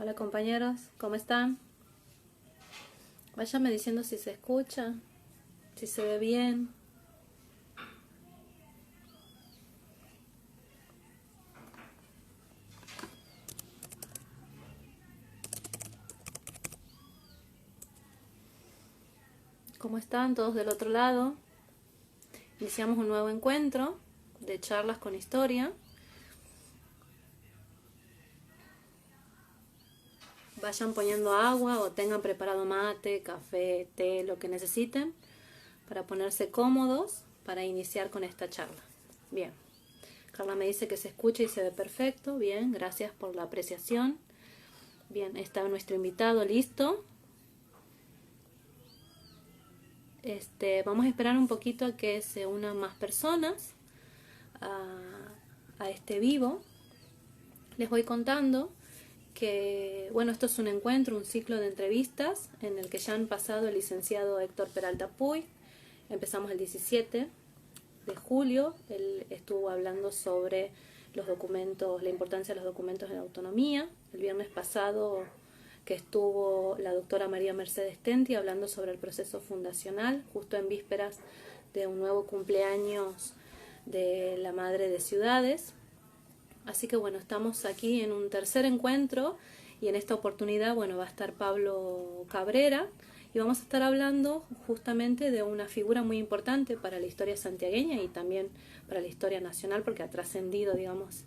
Hola compañeros, ¿cómo están? Váyanme diciendo si se escucha, si se ve bien. ¿Cómo están todos del otro lado? Iniciamos un nuevo encuentro de charlas con historia. Vayan poniendo agua o tengan preparado mate, café, té, lo que necesiten para ponerse cómodos para iniciar con esta charla. Bien, Carla me dice que se escucha y se ve perfecto. Bien, gracias por la apreciación. Bien, está nuestro invitado listo. Vamos a esperar un poquito a que se unan más personas a este vivo. Les voy contando que, bueno, esto es un encuentro, un ciclo de entrevistas en el que ya han pasado el licenciado Héctor Peralta Puy. Empezamos el 17 de julio. Él estuvo hablando sobre los documentos, la importancia de los documentos en autonomía. El viernes pasado que estuvo la doctora María Mercedes Tenti hablando sobre el proceso fundacional, justo en vísperas de un nuevo cumpleaños de la Madre de Ciudades. Así que bueno, estamos aquí en un tercer encuentro y en esta oportunidad, bueno, va a estar Pablo Cabrera y vamos a estar hablando justamente de una figura muy importante para la historia santiagueña y también para la historia nacional porque ha trascendido, digamos,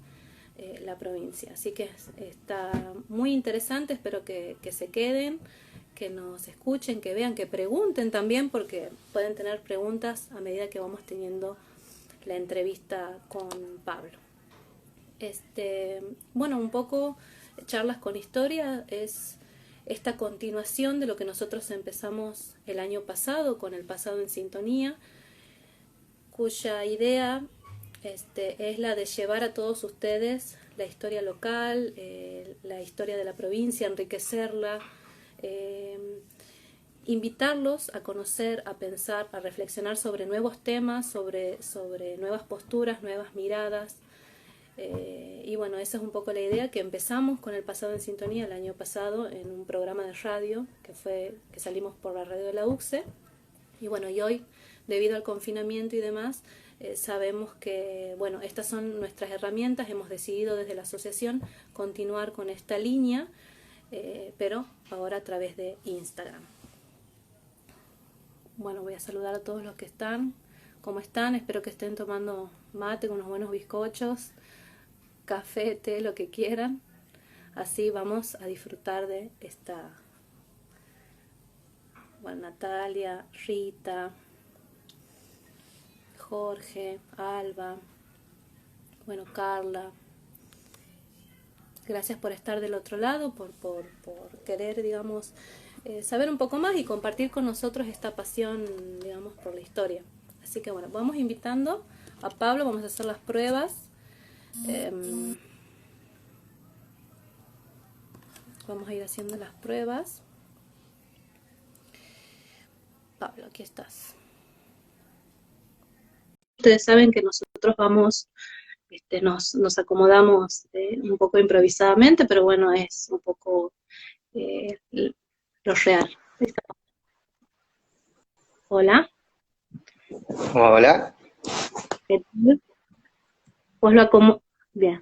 la provincia. Así que está muy interesante, espero que se queden, que nos escuchen, que vean, que pregunten también porque pueden tener preguntas a medida que vamos teniendo la entrevista con Pablo. Bueno, un poco charlas con historia es esta continuación de lo que nosotros empezamos el año pasado con el Pasado en Sintonía, cuya idea es la de llevar a todos ustedes la historia local, la historia de la provincia, enriquecerla, invitarlos a conocer, a pensar, a reflexionar sobre nuevos temas, sobre nuevas posturas, nuevas miradas. Y bueno, esa es un poco la idea que empezamos con el Pasado en Sintonía el año pasado en un programa de radio que salimos por la radio de la UCSE. Y bueno, y hoy, debido al confinamiento y demás, sabemos que, bueno, estas son nuestras herramientas. Hemos decidido desde la asociación continuar con esta línea, pero ahora a través de Instagram. Bueno, voy a saludar a todos los que están. ¿Cómo están? Espero que estén tomando mate con unos buenos bizcochos, café, té, lo que quieran. Así vamos a disfrutar de esta... Bueno, Natalia, Rita, Jorge, Alba, bueno, Carla. Gracias por estar del otro lado, por querer, digamos, saber un poco más y compartir con nosotros esta pasión, digamos, por la historia. Así que bueno, vamos invitando a Pablo, vamos a hacer las pruebas. Vamos a ir haciendo las pruebas. Pablo, aquí estás. Ustedes saben que nosotros vamos, nos acomodamos un poco improvisadamente, pero bueno, es un poco lo real. Hola. Hola. ¿Qué tal? Pues lo bien.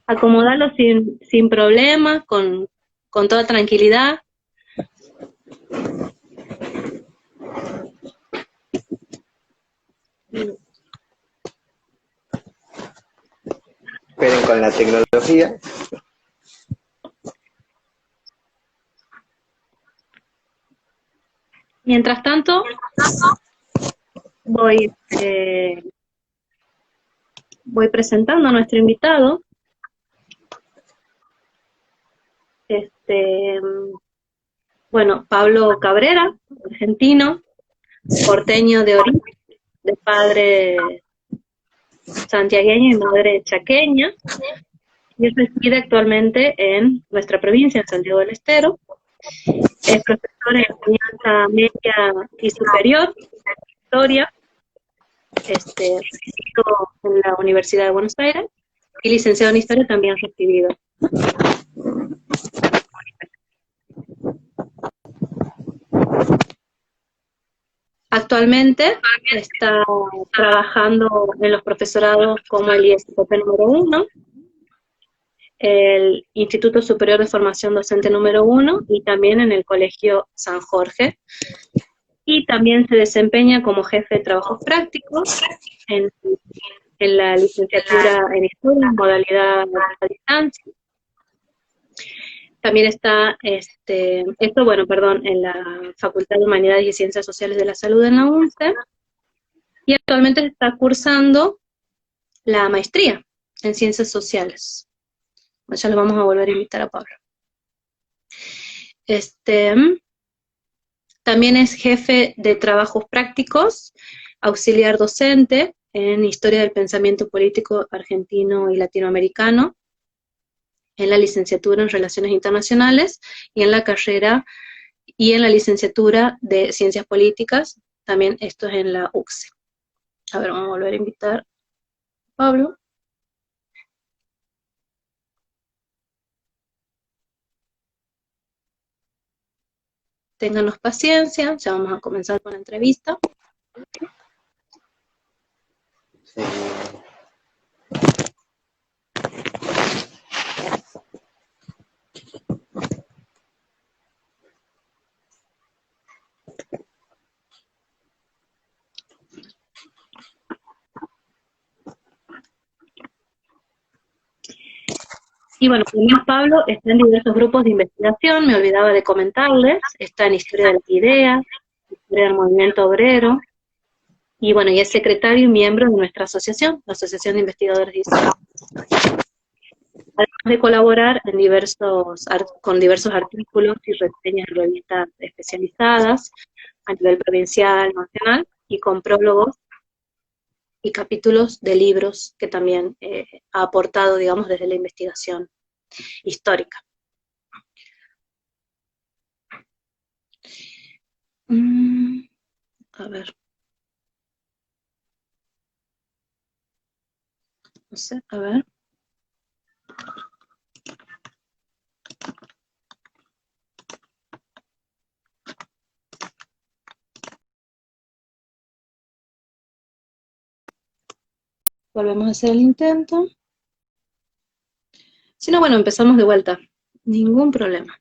Acomodarlo sin problemas, con toda tranquilidad. Esperen con la tecnología. Mientras tanto, voy presentando a nuestro invitado. Bueno, Pablo Cabrera, argentino, porteño de origen, de padre santiagueño y madre chaqueña, y reside actualmente en nuestra provincia, en Santiago del Estero. Es profesor en enseñanza media y superior, historia, recibido en la Universidad de Buenos Aires, y licenciado en historia también recibido. actualmente está trabajando en los profesorados como el ISPP número 1, el Instituto Superior de Formación Docente número 1 y también en el Colegio San Jorge. Y también se desempeña como jefe de trabajos prácticos en la licenciatura en Historia, en modalidad a distancia. También está, en la Facultad de Humanidades y Ciencias Sociales de la Salud en la UNCE, y actualmente está cursando la maestría en Ciencias Sociales. Ya lo vamos a volver a invitar a Pablo. También es jefe de trabajos prácticos, auxiliar docente en Historia del Pensamiento Político Argentino y Latinoamericano, en la licenciatura en Relaciones Internacionales y en la carrera y en la licenciatura de Ciencias Políticas, también esto es en la UCSE. A ver, vamos a volver a invitar a Pablo. Ténganos paciencia, ya vamos a comenzar con la entrevista. Sí. Y bueno, además Pablo está en diversos grupos de investigación, me olvidaba de comentarles, está en Historia de las Ideas, Historia del Movimiento Obrero, y bueno, y es secretario y miembro de nuestra asociación, la Asociación de Investigadores de Historia. Además de colaborar en con diversos artículos y reseñas en revistas especializadas a nivel provincial, nacional, y con prólogos y capítulos de libros que también ha aportado, digamos, desde la investigación histórica. A ver. No sé, a ver. Volvemos a hacer el intento. Si no, bueno, empezamos de vuelta. Ningún problema.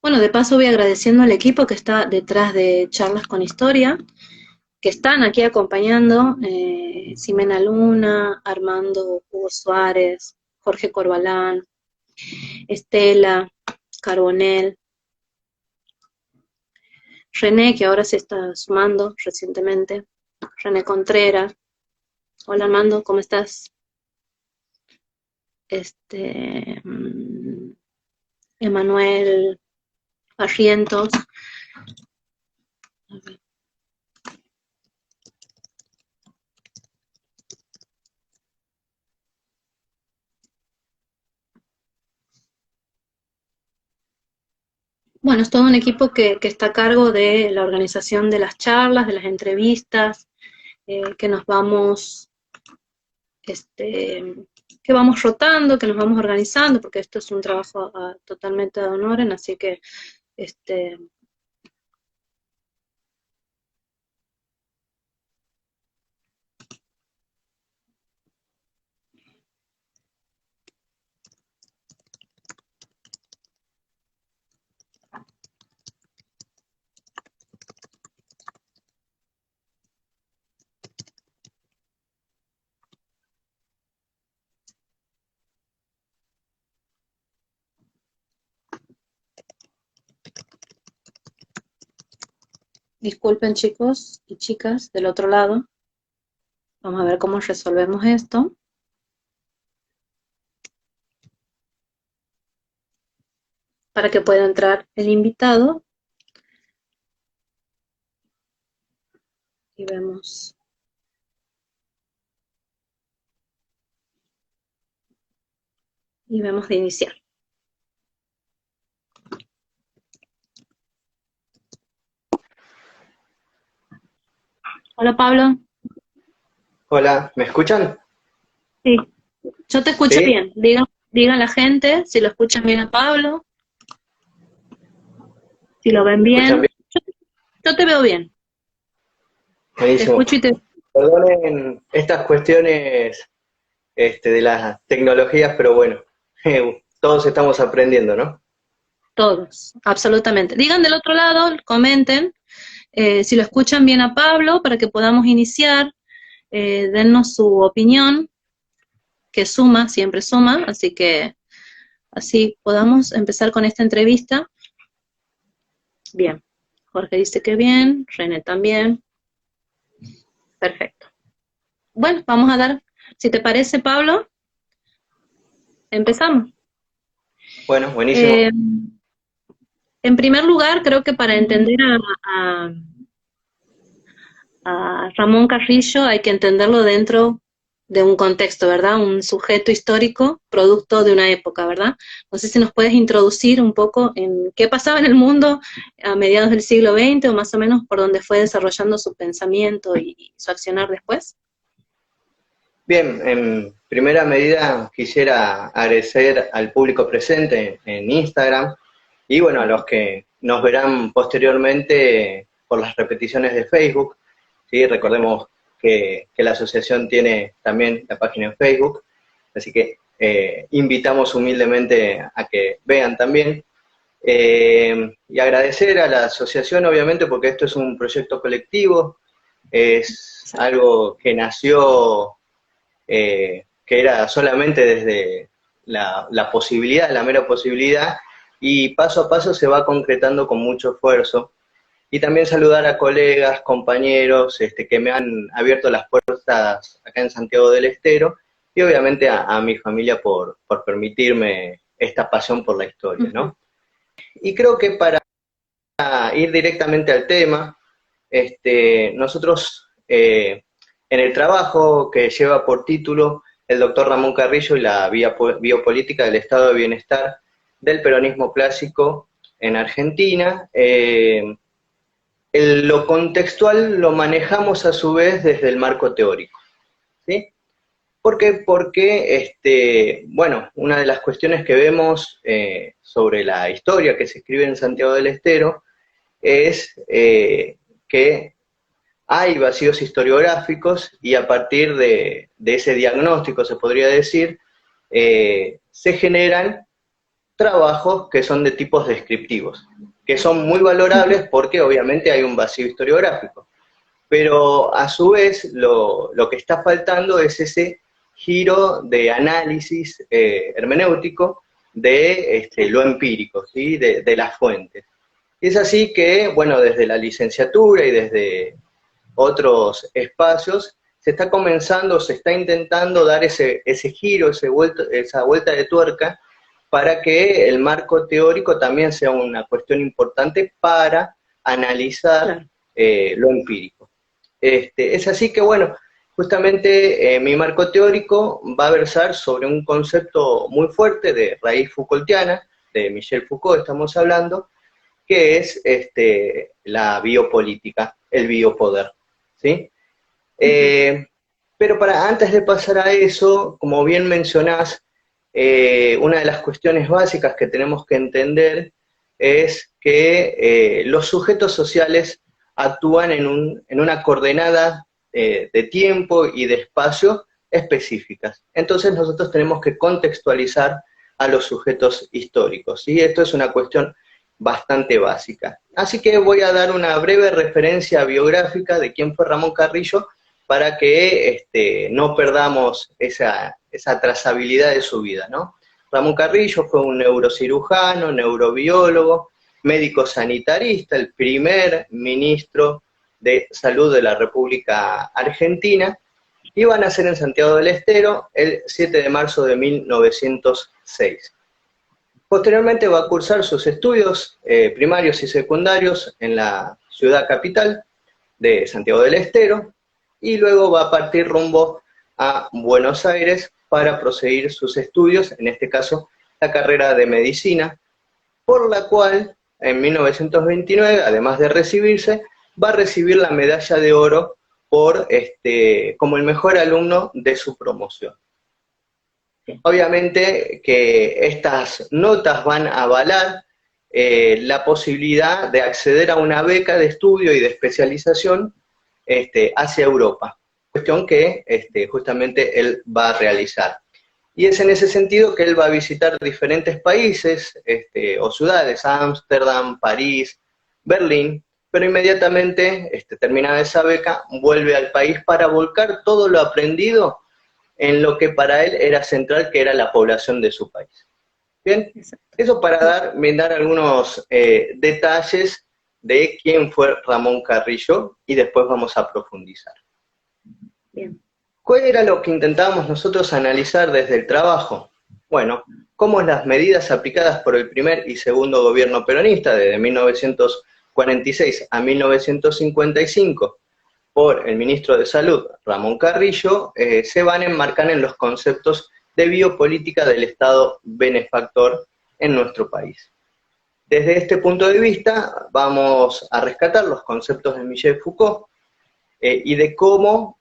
Bueno, de paso voy agradeciendo al equipo que está detrás de Charlas con Historia, que están aquí acompañando, Ximena Luna, Armando Hugo Suárez, Jorge Corbalán, Estela, Carbonel, René, que ahora se está sumando recientemente, René Contreras. Hola Armando, ¿cómo estás? Emanuel Barrientos. A ver. Bueno, es todo un equipo que está a cargo de la organización de las charlas, de las entrevistas, que nos vamos, que vamos rotando, que nos vamos organizando, porque esto es un trabajo totalmente de honoren, así que, disculpen chicos y chicas del otro lado. Vamos a ver cómo resolvemos esto. Para que pueda entrar el invitado. Y vemos. Y vemos de iniciar. Hola Pablo. Hola, ¿me escuchan? Sí, yo te escucho ¿Sí? bien. Digan la gente si lo escuchan bien a Pablo, si lo ven ¿Me escuchan bien. bien? Yo te veo bien. Te Buenísimo. escucho y te veo Perdonen estas cuestiones de las tecnologías, pero bueno, todos estamos aprendiendo, ¿no? todos, absolutamente. Digan del otro lado, comenten si lo escuchan bien a Pablo para que podamos iniciar. Dennos su opinión, que suma, siempre suma, así que así podamos empezar con esta entrevista. Bien. Jorge dice que bien, René también. Perfecto. Bueno, vamos a dar, si te parece, Pablo, empezamos. Bueno, buenísimo. Eh, en primer lugar, creo que para entender a Ramón Carrillo hay que entenderlo dentro de un contexto, ¿verdad? Un sujeto histórico, producto de una época, ¿verdad? No sé si nos puedes introducir un poco en qué pasaba en el mundo a mediados del siglo XX o más o menos por dónde fue desarrollando su pensamiento y su accionar después. Bien, en primera medida quisiera agradecer al público presente en Instagram y bueno, a los que nos verán posteriormente por las repeticiones de Facebook. ¿Sí? Recordemos que la asociación tiene también la página en Facebook, así que invitamos humildemente a que vean también. Y agradecer a la asociación, obviamente, porque esto es un proyecto colectivo, es algo que nació, que era solamente desde la posibilidad, la mera posibilidad, y paso a paso se va concretando con mucho esfuerzo. Y también saludar a colegas, compañeros que me han abierto las puertas acá en Santiago del Estero, y obviamente a mi familia por permitirme esta pasión por la historia, Ujú. ¿no? Y creo que para ir directamente al tema, nosotros en el trabajo que lleva por título el doctor Ramón Carrillo y la biopolítica del estado de bienestar del peronismo clásico en Argentina, lo contextual lo manejamos a su vez desde el marco teórico, ¿sí? ¿Por qué? Porque, bueno, una de las cuestiones que vemos sobre la historia que se escribe en Santiago del Estero es que hay vacíos historiográficos y a partir de ese diagnóstico, se podría decir, se generan trabajos que son de tipos descriptivos, que son muy valorables porque obviamente hay un vacío historiográfico. Pero a su vez lo que está faltando es ese giro de análisis hermenéutico de lo empírico, ¿sí? De las fuentes. Y es así que, bueno, desde la licenciatura y desde otros espacios, se está comenzando, se está intentando dar ese giro, esa vuelta de tuerca, para que el marco teórico también sea una cuestión importante para analizar Claro. lo empírico. Es así que, bueno, justamente mi marco teórico va a versar sobre un concepto muy fuerte de raíz Foucaultiana, de Michel Foucault estamos hablando, que es la biopolítica, el biopoder, ¿sí? Ujú. Eh, pero antes de pasar a eso, como bien mencionás, una de las cuestiones básicas que tenemos que entender es que los sujetos sociales actúan en una coordenada de tiempo y de espacio específicas. Entonces nosotros tenemos que contextualizar a los sujetos históricos, y esto es una cuestión bastante básica. Así que voy a dar una breve referencia biográfica de quién fue Ramón Carrillo para que no perdamos esa trazabilidad de su vida, ¿no? Ramón Carrillo fue un neurocirujano, neurobiólogo, médico sanitarista, el primer ministro de Salud de la República Argentina. Iba a nacer en Santiago del Estero el 7 de marzo de 1906. Posteriormente va a cursar sus estudios primarios y secundarios en la ciudad capital de Santiago del Estero, y luego va a partir rumbo a Buenos Aires para proseguir sus estudios, en este caso la carrera de medicina, por la cual en 1929, además de recibirse, va a recibir la medalla de oro como el mejor alumno de su promoción. Obviamente que estas notas van a avalar la posibilidad de acceder a una beca de estudio y de especialización hacia Europa, cuestión que justamente él va a realizar. Y es en ese sentido que él va a visitar diferentes países o ciudades, Ámsterdam, París, Berlín, pero inmediatamente, terminada esa beca, vuelve al país para volcar todo lo aprendido en lo que para él era central, que era la población de su país. Bien, eso para brindar algunos detalles de quién fue Ramón Carrillo, y después vamos a profundizar. Bien. ¿Cuál era lo que intentábamos nosotros analizar desde el trabajo? Bueno, cómo las medidas aplicadas por el primer y segundo gobierno peronista, desde 1946 a 1955, por el ministro de Salud, Ramón Carrillo, se van a enmarcar en los conceptos de biopolítica del Estado benefactor en nuestro país. Desde este punto de vista, vamos a rescatar los conceptos de Michel Foucault y de cómo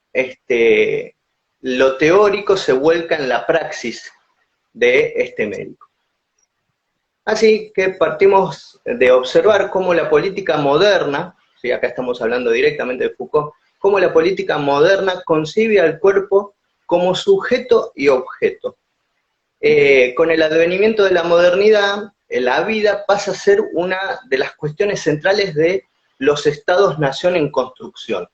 lo teórico se vuelca en la praxis de este médico. Así que partimos de observar cómo la política moderna, ¿sí? Acá estamos hablando directamente de Foucault, cómo la política moderna concibe al cuerpo como sujeto y objeto. Con el advenimiento de la modernidad, la vida pasa a ser una de las cuestiones centrales de los estados-nación en construcción.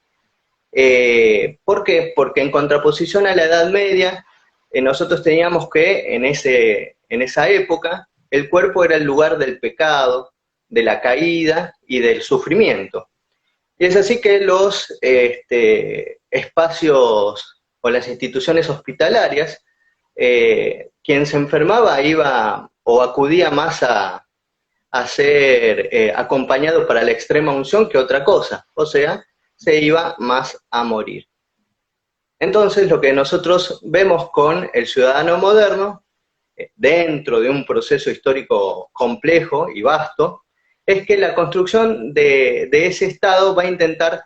¿Por qué? Porque en contraposición a la Edad Media, nosotros teníamos que, en esa época, el cuerpo era el lugar del pecado, de la caída y del sufrimiento. Y es así que los espacios o las instituciones hospitalarias, quien se enfermaba iba o acudía más a ser acompañado para la extrema unción que otra cosa, o sea, se iba más a morir. Entonces, lo que nosotros vemos con el ciudadano moderno, dentro de un proceso histórico complejo y vasto, es que la construcción de ese Estado va a intentar,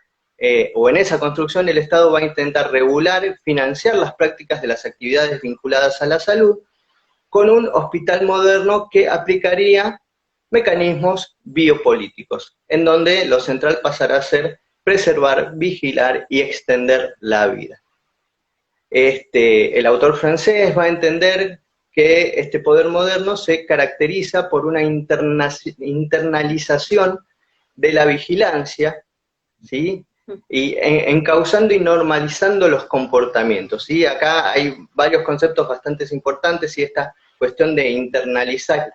o en esa construcción el Estado va a intentar regular, financiar las prácticas de las actividades vinculadas a la salud, con un hospital moderno que aplicaría mecanismos biopolíticos, en donde lo central pasará a ser preservar, vigilar y extender la vida. El autor francés va a entender que este poder moderno se caracteriza por una internalización de la vigilancia, ¿sí? Y encauzando y normalizando los comportamientos, ¿sí? Acá hay varios conceptos bastante importantes, y esta cuestión de internalizar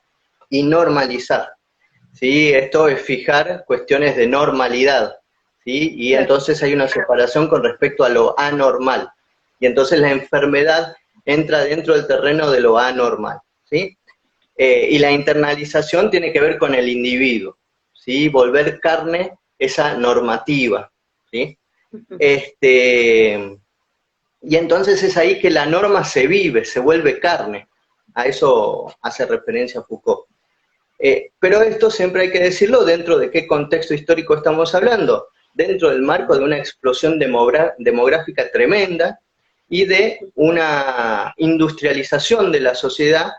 y normalizar, ¿sí? Esto es fijar cuestiones de normalidad, ¿sí? Y entonces hay una separación con respecto a lo anormal, y entonces la enfermedad entra dentro del terreno de lo anormal, ¿sí? Y la internalización tiene que ver con el individuo, ¿sí? Volver carne esa normativa, ¿sí? Y entonces es ahí que la norma se vive, se vuelve carne. A eso hace referencia Foucault. Pero esto siempre hay que decirlo dentro de qué contexto histórico estamos hablando, dentro del marco de una explosión demográfica tremenda, y de una industrialización de la sociedad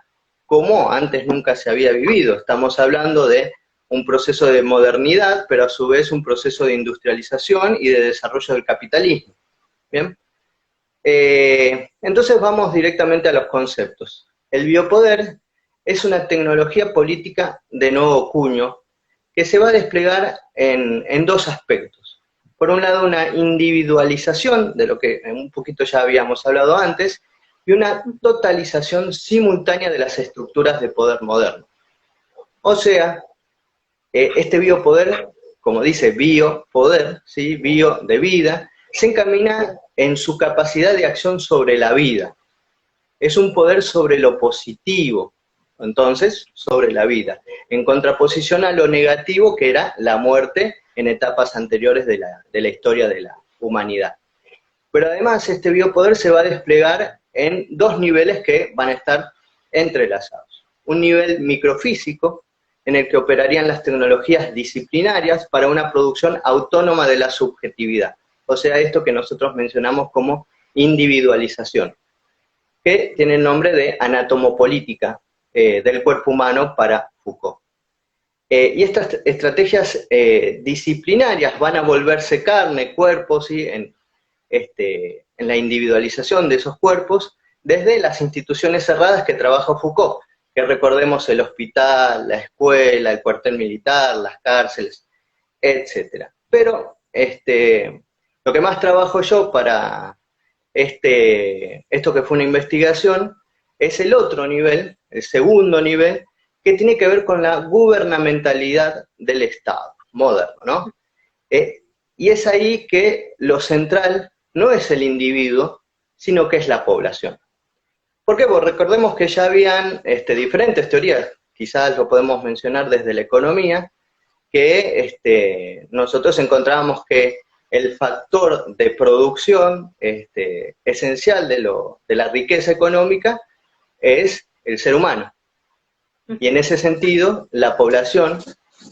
como antes nunca se había vivido. Estamos hablando de un proceso de modernidad, pero a su vez un proceso de industrialización y de desarrollo del capitalismo. ¿Bien? Entonces vamos directamente a los conceptos. El biopoder es una tecnología política de nuevo cuño que se va a desplegar en dos aspectos. Por un lado, una individualización, de lo que un poquito ya habíamos hablado antes, y una totalización simultánea de las estructuras de poder moderno. O sea, este biopoder, como dice biopoder, ¿sí? Bio de vida, se encamina en su capacidad de acción sobre la vida. Es un poder sobre lo positivo, entonces, sobre la vida, en contraposición a lo negativo, que era la muerte en etapas anteriores de la historia de la humanidad. Pero además este biopoder se va a desplegar en dos niveles que van a estar entrelazados. Un nivel microfísico, en el que operarían las tecnologías disciplinarias para una producción autónoma de la subjetividad. o sea, esto que nosotros mencionamos como individualización, que tiene el nombre de anatomopolítica del cuerpo humano para Foucault. Y estas estrategias disciplinarias van a volverse carne, cuerpo, ¿sí? en la individualización de esos cuerpos, desde las instituciones cerradas que trabaja Foucault, que recordemos el hospital, la escuela, el cuartel militar, las cárceles, etc. Pero lo que más trabajo yo para esto que fue una investigación es el otro nivel, el segundo nivel, que tiene que ver con la gubernamentalidad del Estado moderno, ¿no? Y es ahí que lo central no es el individuo, sino que es la población. ¿Por qué? Porque recordemos que ya habían diferentes teorías, quizás lo podemos mencionar desde la economía, que nosotros encontrábamos que el factor de producción esencial de la riqueza económica es el ser humano. Y en ese sentido, la población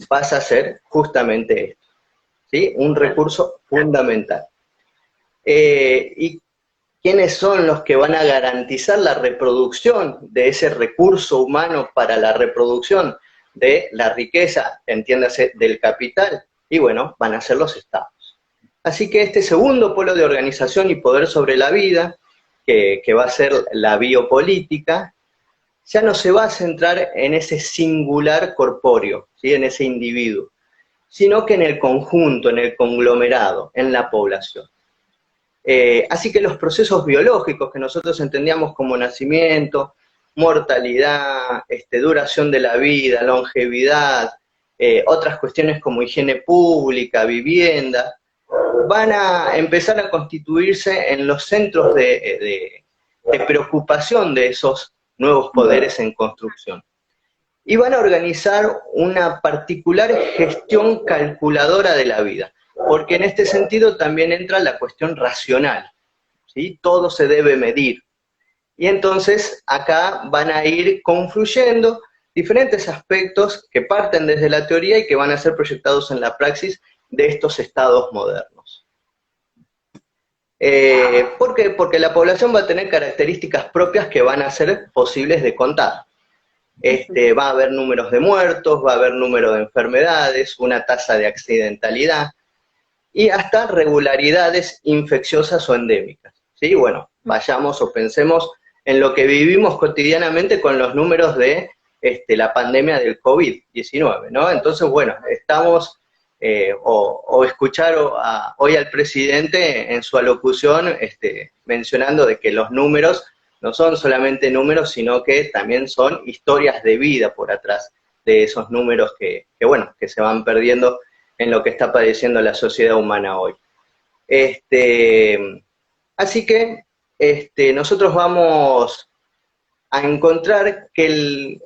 pasa a ser justamente esto, ¿sí? Un recurso fundamental. ¿Y quiénes son los que van a garantizar la reproducción de ese recurso humano para la reproducción de la riqueza, entiéndase, del capital? Y bueno, van a ser los estados. Así que este segundo polo de organización y poder sobre la vida, que va a ser la biopolítica, ya no se va a centrar en ese singular corpóreo, ¿sí? En ese individuo, sino que en el conjunto, en el conglomerado, en la población. Así que los procesos biológicos que nosotros entendíamos como nacimiento, mortalidad, duración de la vida, longevidad, otras cuestiones como higiene pública, vivienda, van a empezar a constituirse en los centros de preocupación de esos nuevos poderes en construcción. Y van a organizar una particular gestión calculadora de la vida, porque en este sentido también entra la cuestión racional, ¿sí? Todo se debe medir. Y entonces acá van a ir confluyendo diferentes aspectos que parten desde la teoría y que van a ser proyectados en la praxis de estos estados modernos. ¿Por qué? Porque la población va a tener características propias que van a ser posibles de contar. Va a haber números de muertos, va a haber número de enfermedades, una tasa de accidentalidad y hasta regularidades infecciosas o endémicas. ¿Sí? Bueno, vayamos o pensemos en lo que vivimos cotidianamente con los números de la pandemia del COVID-19, ¿no? Entonces, bueno, estamos... o escuchar hoy al presidente en su alocución mencionando de que los números no son solamente números, sino que también son historias de vida por atrás de esos números que se van perdiendo en lo que está padeciendo la sociedad humana hoy. Así que nosotros vamos a encontrar que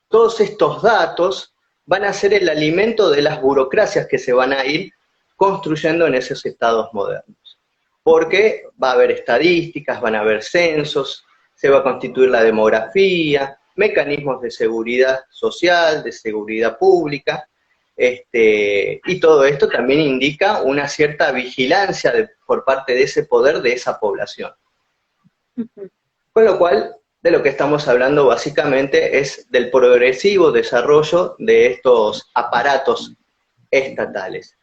todos estos datos van a ser el alimento de las burocracias que se van a ir construyendo en esos estados modernos. Porque va a haber estadísticas, van a haber censos, se va a constituir la demografía, mecanismos de seguridad social, de seguridad pública, y todo esto también indica una cierta vigilancia por parte de ese poder de esa población. Con lo cual, de lo que estamos hablando básicamente es del progresivo desarrollo de estos aparatos estatales.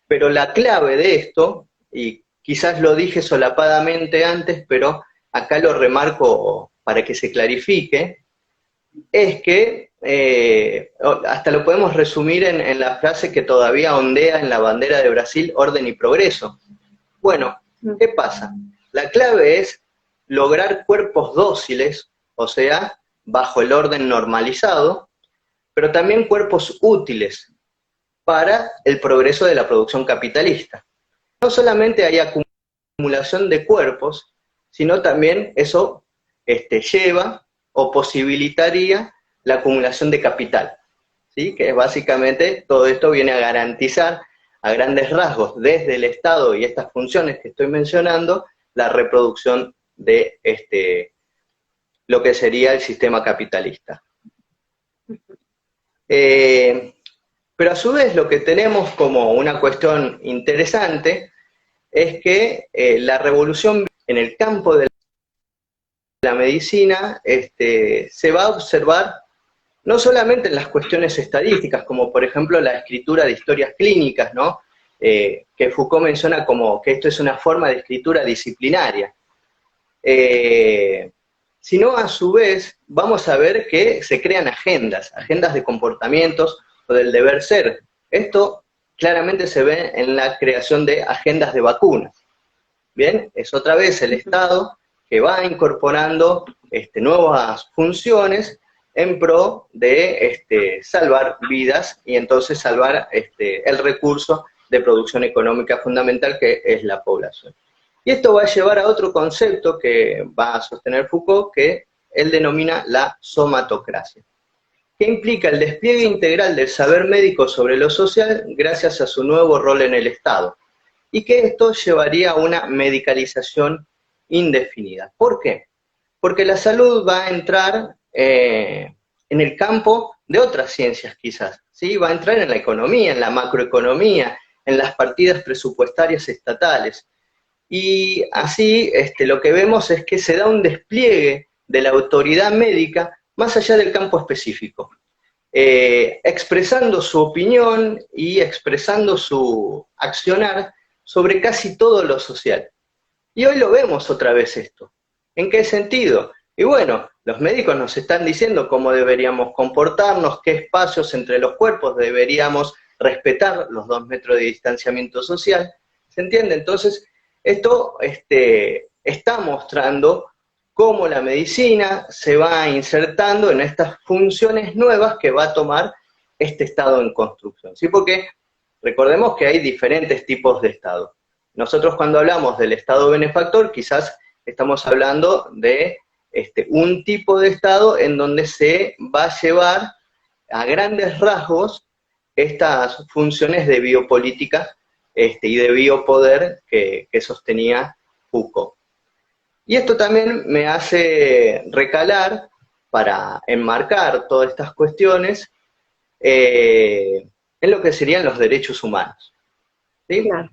Pero la clave de esto, y quizás lo dije solapadamente antes, pero acá lo remarco para que se clarifique, es que, hasta lo podemos resumir en la frase que todavía ondea en la bandera de Brasil, orden y progreso. Bueno, ¿qué pasa? La clave es lograr cuerpos dóciles, o sea, bajo el orden normalizado, pero también cuerpos útiles para el progreso de la producción capitalista. No solamente hay acumulación de cuerpos, sino también eso lleva o posibilitaría la acumulación de capital, ¿sí? Que básicamente todo esto viene a garantizar a grandes rasgos desde el Estado y estas funciones que estoy mencionando, la reproducción de lo que sería el sistema capitalista. Pero a su vez lo que tenemos como una cuestión interesante es que la revolución en el campo de la medicina se va a observar no solamente en las cuestiones estadísticas, como por ejemplo la escritura de historias clínicas, ¿no? Que Foucault menciona como que esto es una forma de escritura disciplinaria, sino a su vez vamos a ver que se crean agendas de comportamientos o del deber ser. Esto claramente se ve en la creación de agendas de vacunas. Bien, es otra vez el Estado que va incorporando nuevas funciones en pro de salvar vidas y entonces salvar el recurso de producción económica fundamental que es la población. Y esto va a llevar a otro concepto que va a sostener Foucault, que él denomina la somatocracia, que implica el despliegue integral del saber médico sobre lo social gracias a su nuevo rol en el Estado, y que esto llevaría a una medicalización indefinida. ¿Por qué? Porque la salud va a entrar en el campo de otras ciencias quizás, ¿sí? Va a entrar en la economía, en la macroeconomía, en las partidas presupuestarias estatales. Y así lo que vemos es que se da un despliegue de la autoridad médica más allá del campo específico, expresando su opinión y expresando su accionar sobre casi todo lo social. Y hoy lo vemos otra vez esto. ¿En qué sentido? Y bueno, los médicos nos están diciendo cómo deberíamos comportarnos, qué espacios entre los cuerpos deberíamos respetar, los 2 metros de distanciamiento social. ¿Se entiende? Entonces, esto está mostrando cómo la medicina se va insertando en estas funciones nuevas que va a tomar este Estado en construcción. ¿Sí? Porque recordemos que hay diferentes tipos de Estado. Nosotros cuando hablamos del Estado benefactor, quizás estamos hablando de un tipo de Estado en donde se va a llevar a grandes rasgos estas funciones de biopolítica y de biopoder que sostenía Foucault. Y esto también me hace recalar, para enmarcar todas estas cuestiones, en lo que serían los derechos humanos. ¿Sí? Claro.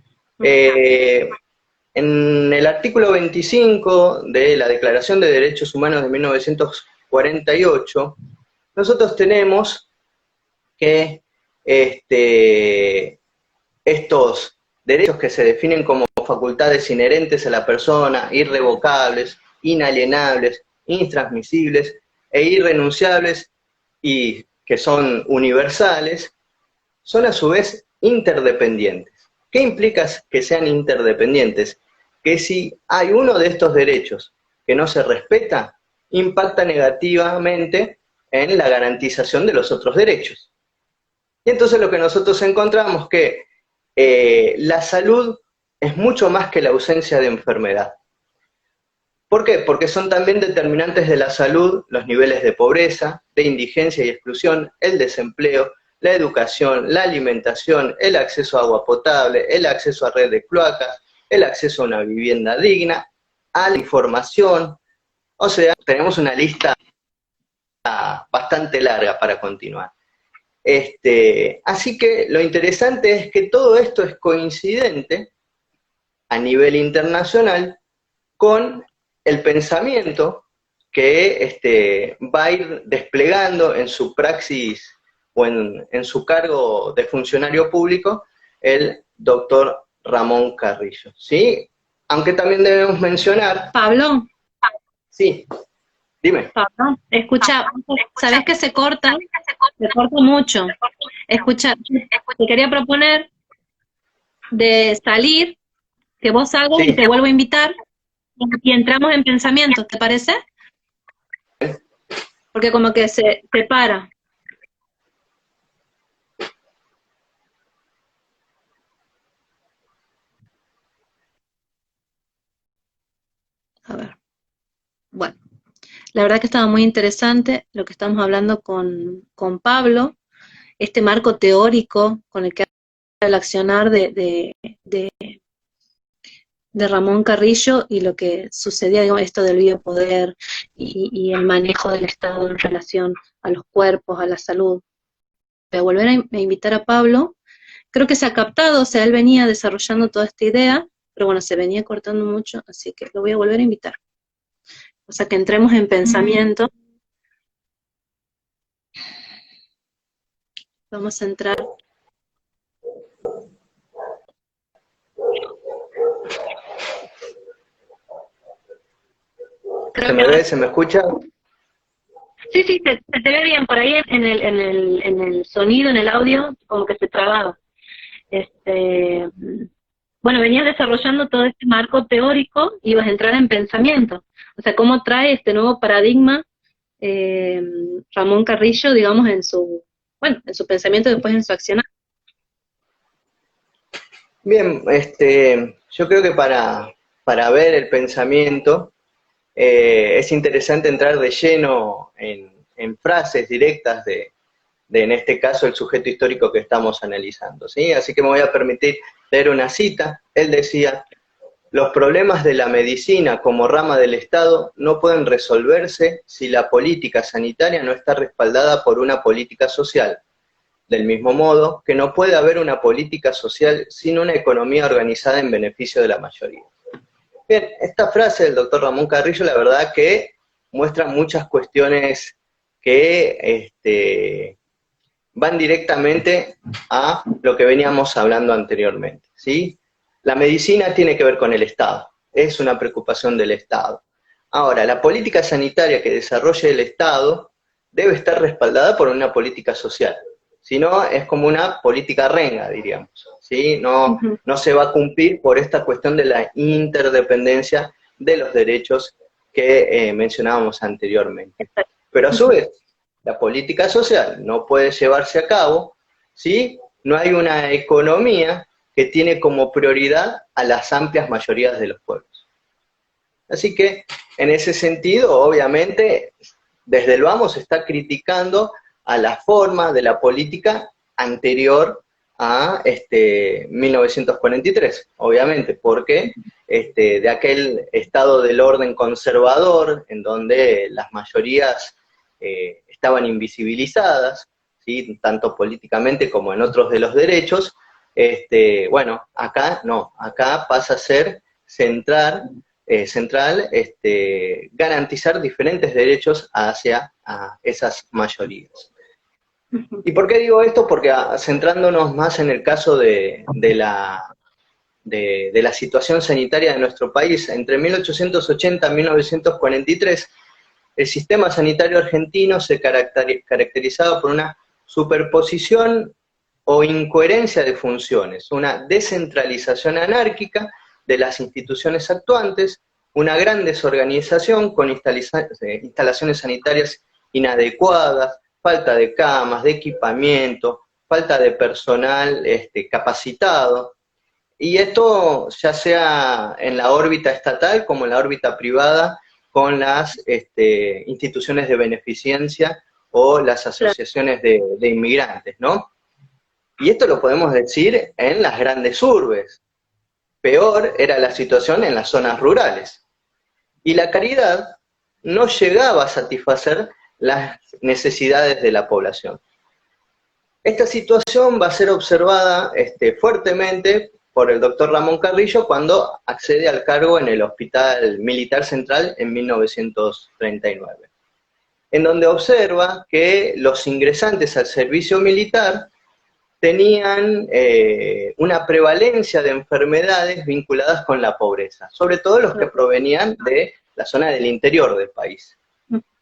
En el artículo 25 de la Declaración de Derechos Humanos de 1948, nosotros tenemos que estos derechos que se definen como facultades inherentes a la persona, irrevocables, inalienables, intransmisibles e irrenunciables, y que son universales, son a su vez interdependientes. ¿Qué implica que sean interdependientes? Que si hay uno de estos derechos que no se respeta, impacta negativamente en la garantización de los otros derechos. Y entonces lo que nosotros encontramos es que la salud es mucho más que la ausencia de enfermedad. ¿Por qué? Porque son también determinantes de la salud los niveles de pobreza, de indigencia y exclusión, el desempleo, la educación, la alimentación, el acceso a agua potable, el acceso a red de cloacas, el acceso a una vivienda digna, a la información. O sea, tenemos una lista bastante larga para continuar. Así que lo interesante es que todo esto es coincidente a nivel internacional con el pensamiento que va a ir desplegando en su praxis o en su cargo de funcionario público el doctor Ramón Carrillo, ¿sí? Aunque también debemos mencionar... Pablo. Sí, dime. Pablo, escucha, ¿sabés que se corta? Se corta mucho. Escucha, te quería proponer de salir, que vos salgas Sí. y te vuelvo a invitar, y entramos en pensamientos, ¿te parece? Porque como que se para. A ver. Bueno, la verdad que estaba muy interesante lo que estamos hablando con Pablo, este marco teórico con el que el accionar de Ramón Carrillo y lo que sucedía, digamos, esto del biopoder y el manejo del Estado en relación a los cuerpos, a la salud. Voy a volver a invitar a Pablo. Creo que se ha captado, o sea, él venía desarrollando toda esta idea, pero bueno, se venía cortando mucho, así que lo voy a volver a invitar. O sea, que entremos en pensamiento. Vamos a entrar. ¿Se me ve? ¿Se me escucha? Sí, se te ve bien por ahí en el sonido, en el audio, como que se trababa. Bueno, venías desarrollando todo este marco teórico y ibas a entrar en pensamiento. O sea, cómo trae este nuevo paradigma Ramón Carrillo, digamos, en su pensamiento y después en su accionar. Bien, yo creo que para ver el pensamiento es interesante entrar de lleno en frases directas de, en este caso, el sujeto histórico que estamos analizando, ¿sí? Así que me voy a permitir leer una cita. Él decía: los problemas de la medicina como rama del Estado no pueden resolverse si la política sanitaria no está respaldada por una política social. Del mismo modo que no puede haber una política social sin una economía organizada en beneficio de la mayoría. Bien, esta frase del doctor Ramón Carrillo, la verdad que muestra muchas cuestiones que van directamente a lo que veníamos hablando anteriormente, ¿sí? La medicina tiene que ver con el Estado, es una preocupación del Estado. Ahora, la política sanitaria que desarrolle el Estado debe estar respaldada por una política social. Si no, es como una política renga, diríamos, ¿sí? No se va a cumplir por esta cuestión de la interdependencia de los derechos que mencionábamos anteriormente. Pero a su vez, la política social no puede llevarse a cabo si no hay una economía que tiene como prioridad a las amplias mayorías de los pueblos. Así que, en ese sentido, obviamente, desde el vamos se está criticando a la forma de la política anterior a 1943, obviamente, porque de aquel estado del orden conservador, en donde las mayorías estaban invisibilizadas, ¿sí? Tanto políticamente como en otros de los derechos, bueno, acá no, acá pasa a ser central garantizar diferentes derechos hacia esas mayorías. ¿Y por qué digo esto? Porque centrándonos más en el caso de la situación sanitaria de nuestro país, entre 1880 y 1943, el sistema sanitario argentino se caracterizaba por una superposición o incoherencia de funciones, una descentralización anárquica de las instituciones actuantes, una gran desorganización con instalaciones sanitarias inadecuadas, falta de camas, de equipamiento, falta de personal capacitado, y esto ya sea en la órbita estatal como en la órbita privada, con las instituciones de beneficencia o las asociaciones de inmigrantes, ¿no? Y esto lo podemos decir en las grandes urbes. Peor era la situación en las zonas rurales. Y la caridad no llegaba a satisfacer las necesidades de la población. Esta situación va a ser observada fuertemente por el doctor Ramón Carrillo cuando accede al cargo en el Hospital Militar Central en 1939, en donde observa que los ingresantes al servicio militar tenían una prevalencia de enfermedades vinculadas con la pobreza, sobre todo los que provenían de la zona del interior del país.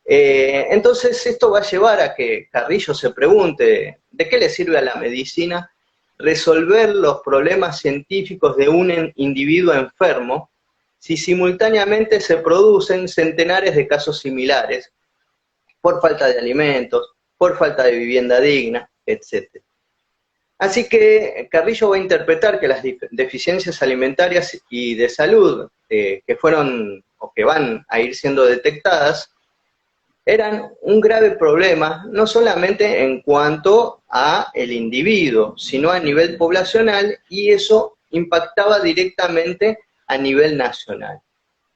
Entonces esto va a llevar a que Carrillo se pregunte, ¿de qué le sirve a la medicina resolver los problemas científicos de un individuo enfermo si simultáneamente se producen centenares de casos similares por falta de alimentos, por falta de vivienda digna, etc.? Así que Carrillo va a interpretar que las deficiencias alimentarias y de salud que fueron o que van a ir siendo detectadas eran un grave problema, no solamente en cuanto a el individuo, sino a nivel poblacional, y eso impactaba directamente a nivel nacional.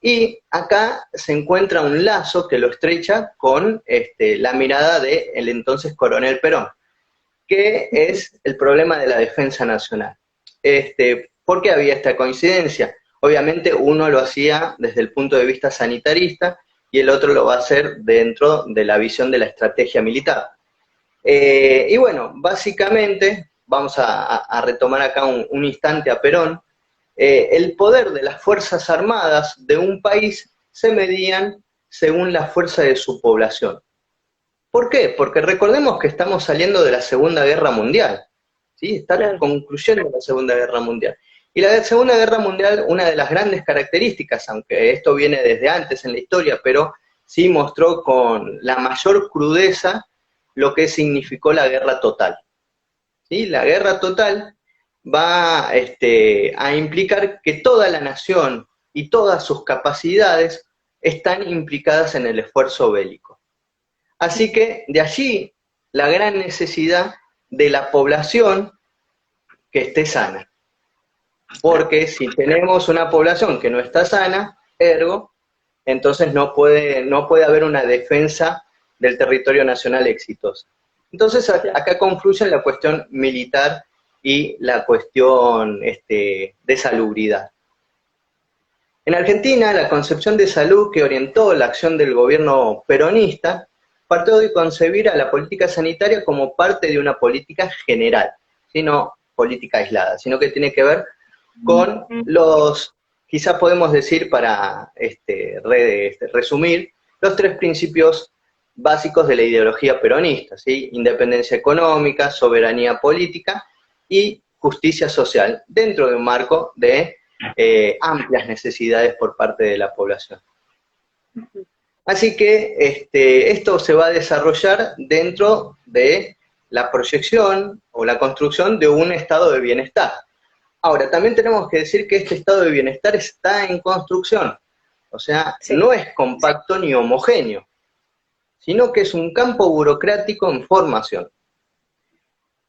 Y acá se encuentra un lazo que lo estrecha con la mirada del entonces coronel Perón, que es el problema de la defensa nacional. ¿Por qué había esta coincidencia? Obviamente uno lo hacía desde el punto de vista sanitarista y el otro lo va a hacer dentro de la visión de la estrategia militar. Y bueno, básicamente, vamos a retomar acá un instante a Perón, el poder de las Fuerzas Armadas de un país se medían según la fuerza de su población. ¿Por qué? Porque recordemos que estamos saliendo de la Segunda Guerra Mundial, ¿sí? Está concluyendo la Segunda Guerra Mundial. Y la Segunda Guerra Mundial, una de las grandes características, aunque esto viene desde antes en la historia, pero sí mostró con la mayor crudeza lo que significó la guerra total. ¿Sí? La guerra total va a implicar que toda la nación y todas sus capacidades están implicadas en el esfuerzo bélico. Así que de allí la gran necesidad de la población que esté sana. Porque si tenemos una población que no está sana, ergo, entonces no puede haber una defensa del territorio nacional exitosa. Entonces acá confluyen la cuestión militar y la cuestión de salubridad. En Argentina, la concepción de salud que orientó la acción del gobierno peronista partió de concebir a la política sanitaria como parte de una política general, no política aislada, sino que tiene que ver con los, quizás podemos decir para resumir, los 3 principios básicos de la ideología peronista, ¿sí? Independencia económica, soberanía política y justicia social, dentro de un marco de amplias necesidades por parte de la población. Así que esto se va a desarrollar dentro de la proyección o la construcción de un estado de bienestar. Ahora, también tenemos que decir que este estado de bienestar está en construcción, o sea, no es compacto ni homogéneo, sino que es un campo burocrático en formación.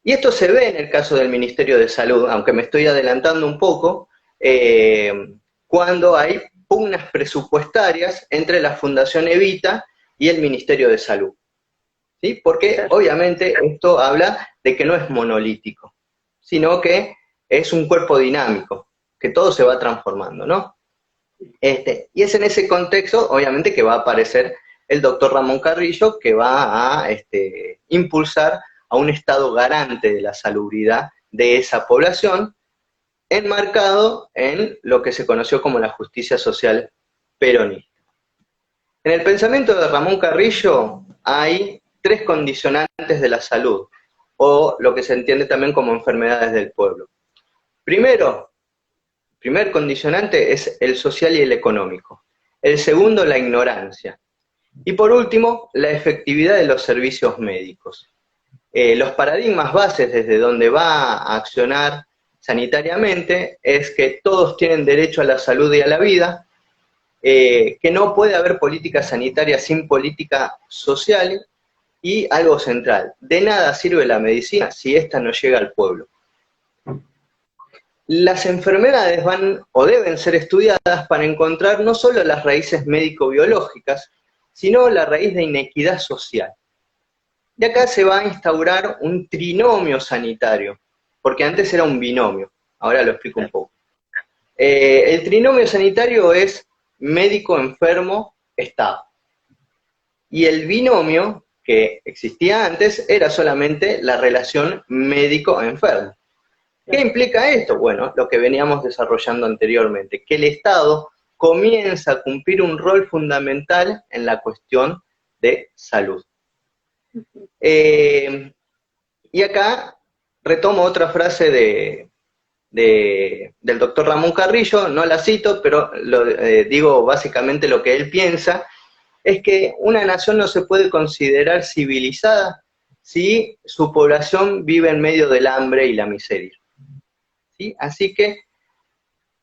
Y esto se ve en el caso del Ministerio de Salud, aunque me estoy adelantando un poco, cuando hay pugnas presupuestarias entre la Fundación Evita y el Ministerio de Salud. ¿Sí? Porque obviamente esto habla de que no es monolítico, sino que es un cuerpo dinámico, que todo se va transformando, ¿no? Y es en ese contexto, obviamente, que va a aparecer el doctor Ramón Carrillo, que va a impulsar a un Estado garante de la salubridad de esa población, enmarcado en lo que se conoció como la justicia social peronista. En el pensamiento de Ramón Carrillo hay 3 condicionantes de la salud, o lo que se entiende también como enfermedades del pueblo. Primero, el primer condicionante es el social y el económico. El segundo, la ignorancia. Y por último, la efectividad de los servicios médicos. Los paradigmas bases desde donde va a accionar sanitariamente es que todos tienen derecho a la salud y a la vida, que no puede haber política sanitaria sin política social, y algo central, de nada sirve la medicina si ésta no llega al pueblo. Las enfermedades van o deben ser estudiadas para encontrar no solo las raíces médico-biológicas, sino la raíz de inequidad social. De acá se va a instaurar un trinomio sanitario, porque antes era un binomio, ahora lo explico un poco. El trinomio sanitario es médico-enfermo-Estado. Y el binomio que existía antes era solamente la relación médico-enfermo. ¿Qué implica esto? Bueno, lo que veníamos desarrollando anteriormente, que el Estado comienza a cumplir un rol fundamental en la cuestión de salud. Y acá retomo otra frase del doctor Ramón Carrillo, no la cito, pero digo básicamente lo que él piensa, es que una nación no se puede considerar civilizada si su población vive en medio del hambre y la miseria. ¿Sí? Así que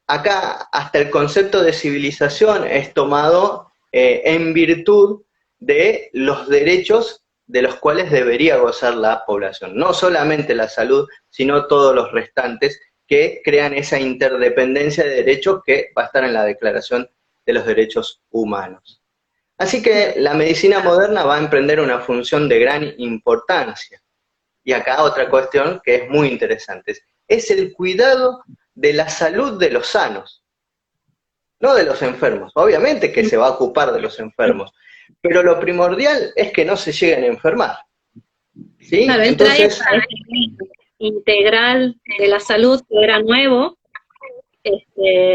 acá hasta el concepto de civilización es tomado en virtud de los derechos de los cuales debería gozar la población. No solamente la salud, sino todos los restantes que crean esa interdependencia de derechos que va a estar en la Declaración de los Derechos Humanos. Así que la medicina moderna va a emprender una función de gran importancia. Y acá otra cuestión que es muy interesante, es el cuidado de la salud de los sanos. no de los enfermos. Obviamente que se va a ocupar de los enfermos, pero lo primordial es que no se lleguen a enfermar. ¿Sí? Claro, él trae Entonces, ese integral de la salud que era nuevo,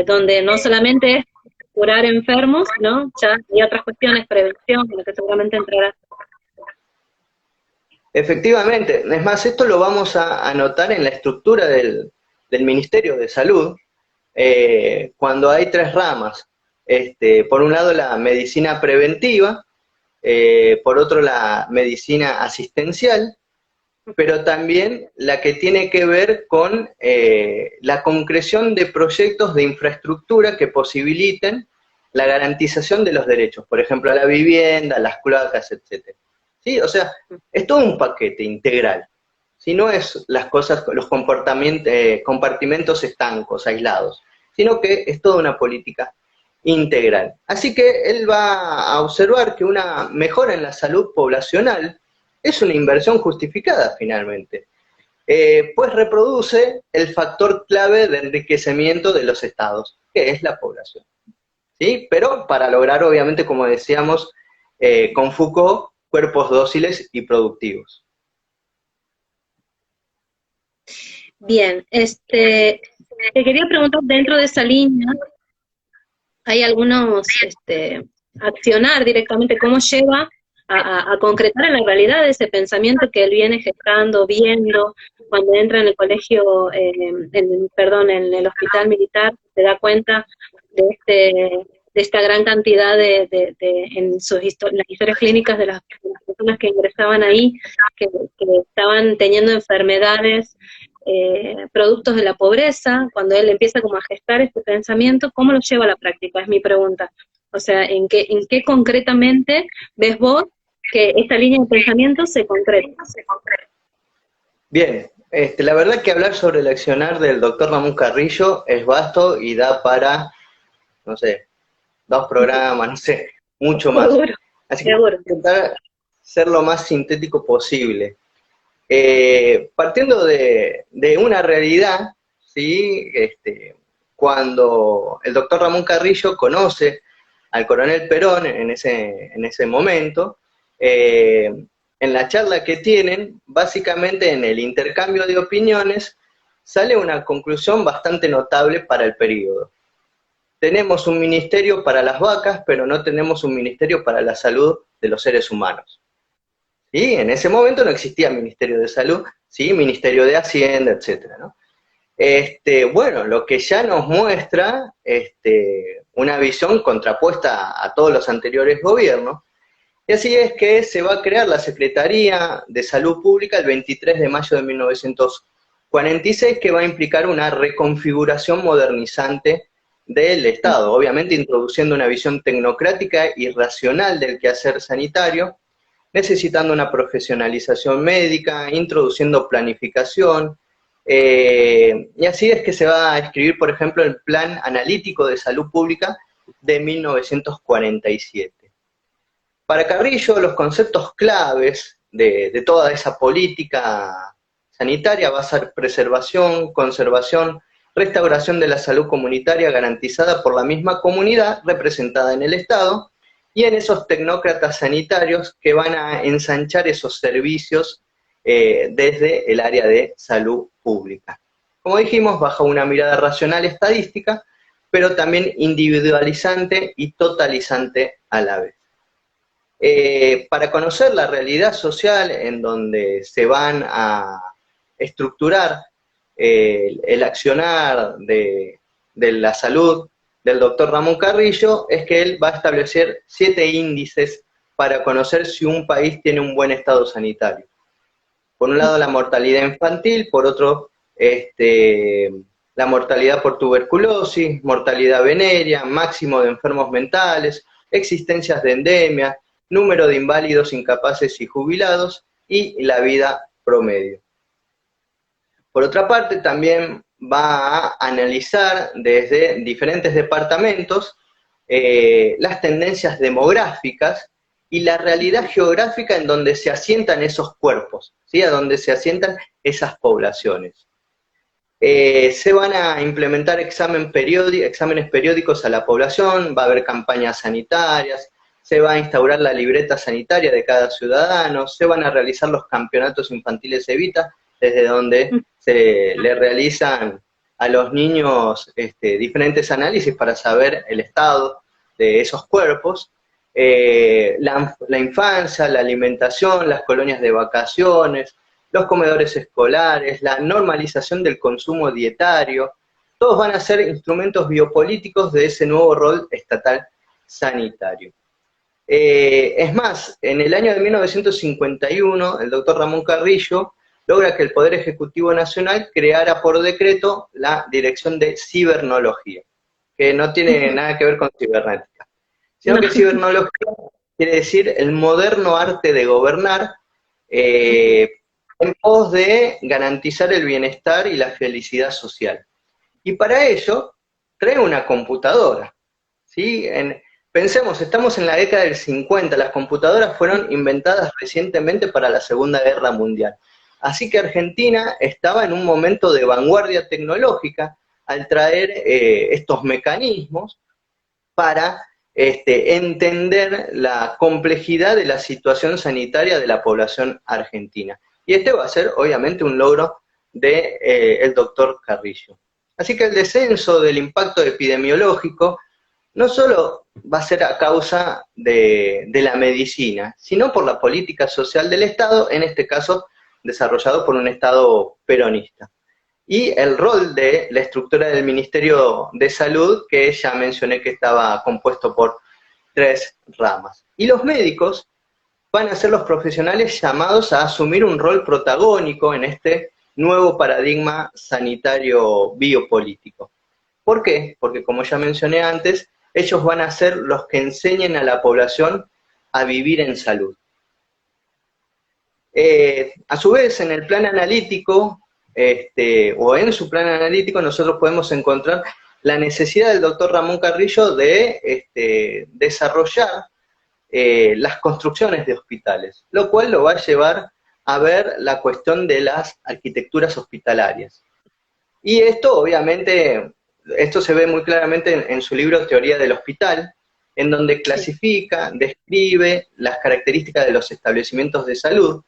donde no solamente es curar enfermos, ¿no? Ya hay otras cuestiones, prevención, en lo que seguramente entrará. efectivamente, es más, esto lo vamos a anotar en la estructura del Ministerio de Salud, cuando hay tres ramas. Por un lado la medicina preventiva, por otro la medicina asistencial, pero también la que tiene que ver con la concreción de proyectos de infraestructura que posibiliten la garantización de los derechos, por ejemplo, a la vivienda, a las cloacas, etc. ¿Sí? O sea, es todo un paquete integral. Si no es las cosas, los compartimentos estancos, aislados, sino que es toda una política integral. Así que él va a observar que una mejora en la salud poblacional es una inversión justificada finalmente, pues reproduce el factor clave de enriquecimiento de los estados, que es la población. ¿Sí? Pero para lograr, obviamente, como decíamos, con Foucault, cuerpos dóciles y productivos. Bien, te quería preguntar, dentro de esa línea, hay algunos accionar directamente, cómo lleva a concretar en la realidad ese pensamiento que él viene gestando, viendo, cuando entra en el colegio, en el hospital militar, se da cuenta de esta gran cantidad en las historias clínicas de las personas que ingresaban ahí, que estaban teniendo enfermedades, productos de la pobreza. Cuando él empieza como a gestar este pensamiento, ¿cómo lo lleva a la práctica? Es mi pregunta. O sea, ¿en qué concretamente ves vos que esta línea de pensamiento se concreta? Bien, la verdad que hablar sobre el accionar del doctor Ramón Carrillo es vasto y da para, no sé, 2 programas, no sé, mucho más. Seguro, Así que seguro. voy a intentar ser lo más sintético posible. Partiendo de una realidad, ¿sí? Cuando el doctor Ramón Carrillo conoce al coronel Perón en ese momento, en la charla que tienen, básicamente en el intercambio de opiniones, sale una conclusión bastante notable para el periodo. Tenemos un ministerio para las vacas, pero no tenemos un ministerio para la salud de los seres humanos. ¿Sí? En ese momento no existía Ministerio de Salud, ¿sí? Ministerio de Hacienda, etcétera, ¿no? Bueno, lo que ya nos muestra una visión contrapuesta a todos los anteriores gobiernos, y así es que se va a crear la Secretaría de Salud Pública el 23 de mayo de 1946, que va a implicar una reconfiguración modernizante del Estado, obviamente introduciendo una visión tecnocrática y racional del quehacer sanitario, necesitando una profesionalización médica, introduciendo planificación, y así es que se va a escribir, por ejemplo, el Plan Analítico de Salud Pública de 1947. Para Carrillo, los conceptos claves de toda esa política sanitaria va a ser preservación, conservación, restauración de la salud comunitaria garantizada por la misma comunidad representada en el Estado, y en esos tecnócratas sanitarios que van a ensanchar esos servicios desde el área de salud pública. Como dijimos, bajo una mirada racional estadística, pero también individualizante y totalizante a la vez. Para conocer la realidad social en donde se van a estructurar el accionar de la salud del doctor Ramón Carrillo, es que él va a establecer 7 índices para conocer si un país tiene un buen estado sanitario. Por un lado, la mortalidad infantil, por otro, la mortalidad por tuberculosis, mortalidad venérea, máximo de enfermos mentales, existencias de endemia, número de inválidos, incapaces y jubilados, y la vida promedio. Por otra parte, también va a analizar desde diferentes departamentos las tendencias demográficas y la realidad geográfica en donde se asientan esos cuerpos, ¿sí? A donde se asientan esas poblaciones. Se van a implementar exámenes periódicos a la población, va a haber campañas sanitarias, se va a instaurar la libreta sanitaria de cada ciudadano, se van a realizar los campeonatos infantiles Evita, desde donde se le realizan a los niños diferentes análisis para saber el estado de esos cuerpos, la infancia, la alimentación, las colonias de vacaciones, los comedores escolares, la normalización del consumo dietario, todos van a ser instrumentos biopolíticos de ese nuevo rol estatal sanitario. Es más, en el año de 1951, el doctor Ramón Carrillo logra que el Poder Ejecutivo Nacional creara por decreto la Dirección de Cibernología, que no tiene nada que ver con cibernética, sino que cibernología quiere decir el moderno arte de gobernar, en pos de garantizar el bienestar y la felicidad social. Y para ello, trae una computadora, ¿sí? Pensemos, estamos en la década del 50, las computadoras fueron inventadas recientemente para la Segunda Guerra Mundial. Así que Argentina estaba en un momento de vanguardia tecnológica al traer estos mecanismos para entender la complejidad de la situación sanitaria de la población argentina. Y este va a ser, obviamente, un logro del doctor Carrillo. Así que el descenso del impacto epidemiológico no solo va a ser a causa de la medicina, sino por la política social del Estado, en este caso desarrollado por un Estado peronista. Y el rol de la estructura del Ministerio de Salud, que ya mencioné que estaba compuesto por 3 ramas. Y los médicos van a ser los profesionales llamados a asumir un rol protagónico en este nuevo paradigma sanitario biopolítico. ¿Por qué? Porque como ya mencioné antes, ellos van a ser los que enseñen a la población a vivir en salud. A su vez, en el plan analítico, o en su plan analítico, nosotros podemos encontrar la necesidad del doctor Ramón Carrillo de desarrollar las construcciones de hospitales, lo cual lo va a llevar a ver la cuestión de las arquitecturas hospitalarias. Y esto, obviamente, esto se ve muy claramente en su libro Teoría del Hospital, en donde clasifica, describe las características de los establecimientos de salud,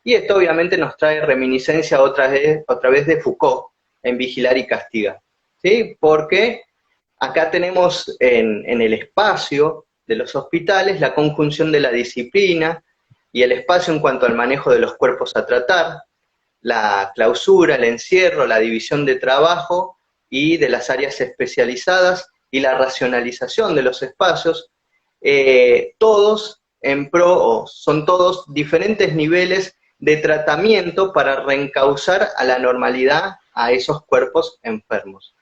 y esto obviamente nos trae reminiscencia otra vez de Foucault, en Vigilar y Castigar, ¿sí? Porque acá tenemos en el espacio de los hospitales la conjunción de la disciplina y el espacio en cuanto al manejo de los cuerpos a tratar, la clausura, el encierro, la división de trabajo y de las áreas especializadas y la racionalización de los espacios, todos en pro, o son todos diferentes niveles de tratamiento para reencauzar a la normalidad a esos cuerpos enfermos.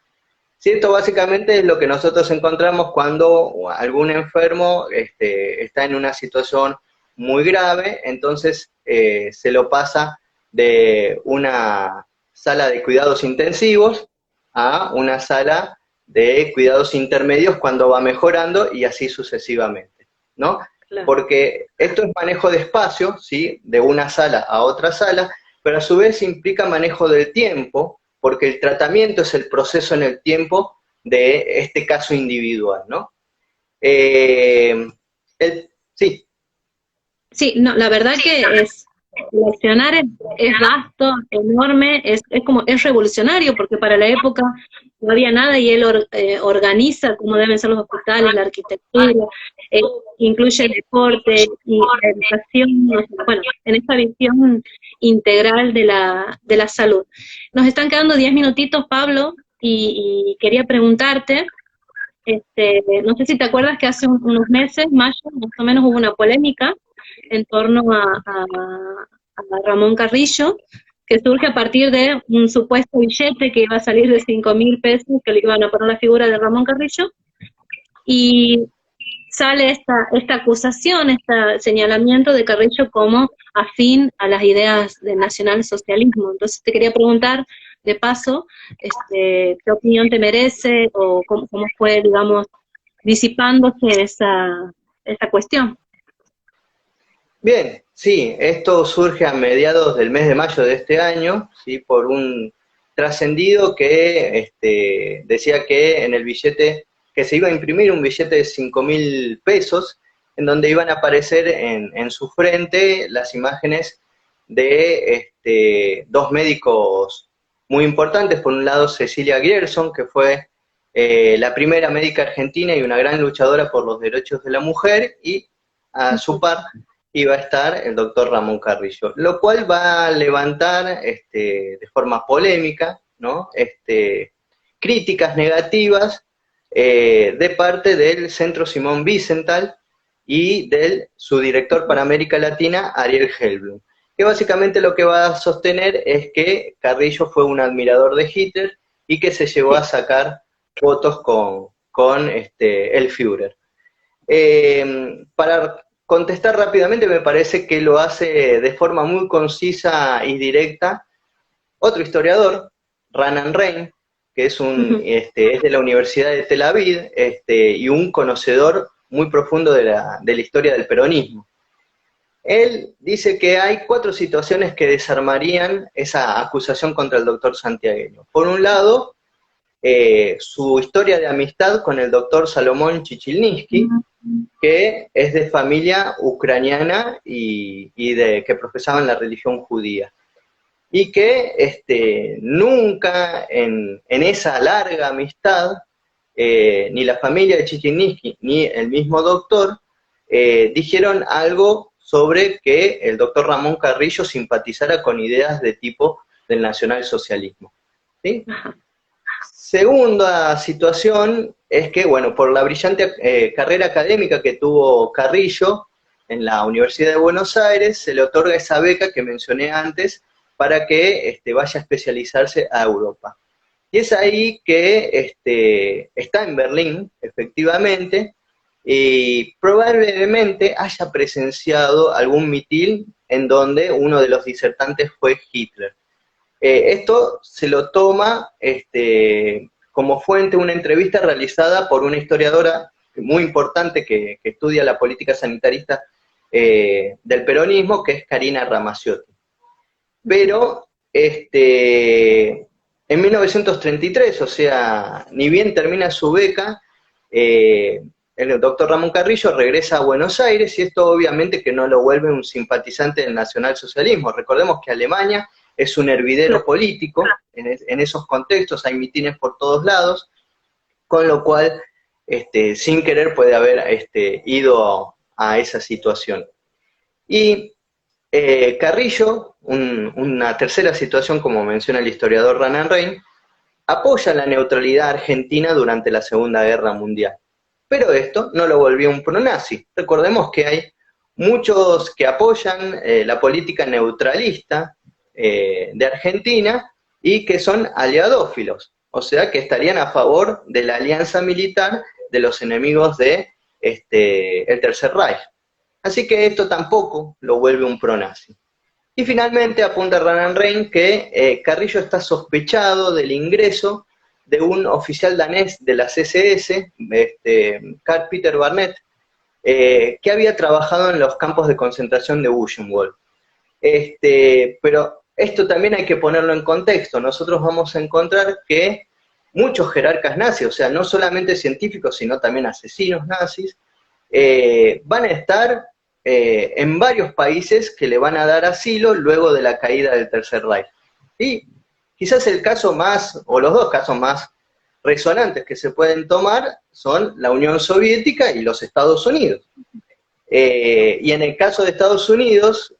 Sí, esto básicamente es lo que nosotros encontramos cuando algún enfermo está en una situación muy grave, entonces se lo pasa de una sala de cuidados intensivos a una sala de cuidados intermedios cuando va mejorando y así sucesivamente, ¿no? Claro. Porque esto es manejo de espacio, ¿sí? De una sala a otra sala, pero a su vez implica manejo del tiempo, porque el tratamiento es el proceso en el tiempo de este caso individual, ¿no? Sí. Sí, no, la verdad que seleccionar es vasto, enorme, es revolucionario, porque para la época no había nada y él organiza cómo deben ser los hospitales, la arquitectura, incluye el deporte y la educación, bueno, en esta visión integral de la salud. Nos están quedando 10 minutitos, Pablo, y quería preguntarte, no sé si te acuerdas que hace unos meses, mayo, más o menos, hubo una polémica en torno a Ramón Carrillo, que surge a partir de un supuesto billete que iba a salir de 5.000 pesos, que le iban a poner la figura de Ramón Carrillo, y sale esta acusación, este señalamiento de Carrillo como afín a las ideas del nacionalsocialismo. Entonces te quería preguntar, de paso, ¿qué opinión te merece, o cómo fue, digamos, disipándose esa cuestión? Bien, sí, esto surge a mediados del mes de mayo de este año, ¿sí? Por un trascendido que decía que en el billete, que se iba a imprimir un billete de 5.000 pesos, en donde iban a aparecer en su frente las imágenes de dos médicos muy importantes. Por un lado, Cecilia Grierson, que fue la primera médica argentina y una gran luchadora por los derechos de la mujer, y a su par iba a estar el doctor Ramón Carrillo, lo cual va a levantar de forma polémica, ¿no? Críticas negativas de parte del Centro Simón Wiesenthal y del su director para América Latina, Ariel Helblum, que básicamente lo que va a sostener es que Carrillo fue un admirador de Hitler y que se llevó a sacar fotos con el Führer. Para contestar rápidamente, me parece que lo hace de forma muy concisa y directa otro historiador, Ranan Rein, que es es de la Universidad de Tel Aviv, y un conocedor muy profundo de la historia del peronismo. Él dice que hay 4 situaciones que desarmarían esa acusación contra el doctor santiagueño. Por un lado, su historia de amistad con el doctor Salomón Chichilninsky, que es de familia ucraniana y que profesaban la religión judía. Y que nunca en esa larga amistad, ni la familia de Chichilninsky ni el mismo doctor dijeron algo sobre que el doctor Ramón Carrillo simpatizara con ideas de tipo del nacionalsocialismo, ¿sí? Segunda situación es que, bueno, por la brillante carrera académica que tuvo Carrillo en la Universidad de Buenos Aires, se le otorga esa beca que mencioné antes para que vaya a especializarse a Europa. Y es ahí que está en Berlín, efectivamente, y probablemente haya presenciado algún mitin en donde uno de los disertantes fue Hitler. Esto se lo toma como fuente una entrevista realizada por una historiadora muy importante que estudia la política sanitarista del peronismo, que es Karina Ramazziotti. Pero en 1933, o sea, ni bien termina su beca, el doctor Ramón Carrillo regresa a Buenos Aires, y esto obviamente que no lo vuelve un simpatizante del nacionalsocialismo. Recordemos que Alemania es un hervidero político, en esos contextos hay mitines por todos lados, con lo cual, sin querer puede haber ido a esa situación. Y Carrillo, una tercera situación, como menciona el historiador Ranan Rein, apoya la neutralidad argentina durante la Segunda Guerra Mundial. Pero esto no lo volvió un pronazi. Recordemos que hay muchos que apoyan la política neutralista de Argentina y que son aliadófilos, o sea que estarían a favor de la alianza militar de los enemigos de el Tercer Reich. Así que esto tampoco lo vuelve un pronazi. Y finalmente apunta Ranan Rein que Carrillo está sospechado del ingreso de un oficial danés de las SS, Karl Peter Barnett, que había trabajado en los campos de concentración de Buchenwald. Pero esto también hay que ponerlo en contexto. Nosotros vamos a encontrar que muchos jerarcas nazis, o sea, no solamente científicos, sino también asesinos nazis, van a estar en varios países que le van a dar asilo luego de la caída del Tercer Reich. Y quizás el caso más, o los dos casos más resonantes que se pueden tomar son la Unión Soviética y los Estados Unidos. Y en el caso de Estados Unidos,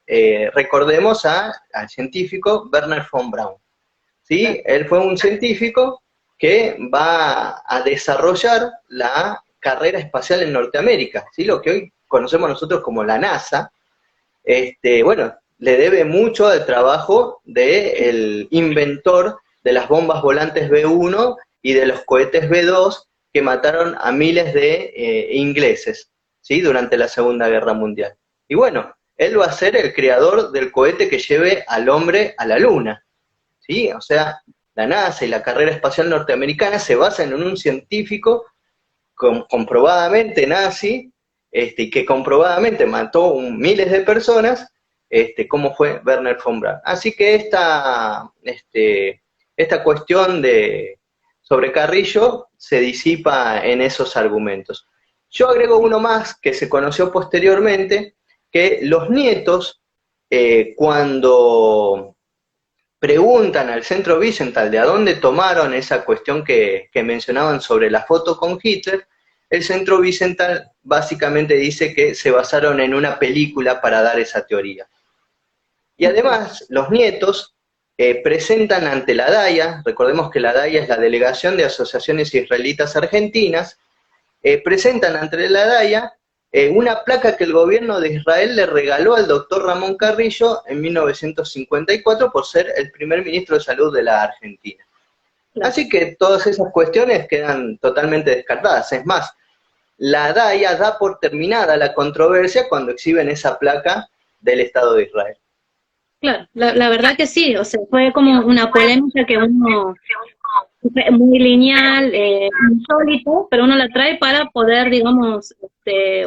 recordemos al científico Wernher von Braun, ¿sí? Él fue un científico que va a desarrollar la carrera espacial en Norteamérica, ¿sí? Lo que hoy conocemos nosotros como la NASA. Bueno, le debe mucho al trabajo del inventor de las bombas volantes B-1 y de los cohetes B-2 que mataron a miles de ingleses, ¿sí? Durante la Segunda Guerra Mundial. Y bueno, él va a ser el creador del cohete que lleve al hombre a la Luna, ¿sí? O sea, la NASA y la carrera espacial norteamericana se basan en un científico comprobadamente nazi, y que comprobadamente mató miles de personas, como fue Wernher von Braun. Así que esta esta cuestión sobre Carrillo se disipa en esos argumentos. Yo agrego uno más que se conoció posteriormente, que los nietos, cuando preguntan al Centro Wiesenthal de a dónde tomaron esa cuestión que mencionaban sobre la foto con Hitler, el Centro Wiesenthal básicamente dice que se basaron en una película para dar esa teoría. Y además, los nietos presentan ante la DAIA, recordemos que la DAIA es la Delegación de Asociaciones Israelitas Argentinas, presentan ante la DAIA una placa que el gobierno de Israel le regaló al doctor Ramón Carrillo en 1954 por ser el primer ministro de Salud de la Argentina. Claro. Así que todas esas cuestiones quedan totalmente descartadas. Es más, la DAIA da por terminada la controversia cuando exhiben esa placa del Estado de Israel. Claro, la verdad que sí, o sea, fue como una polémica que uno, muy lineal, insólito, pero uno la trae para poder, digamos,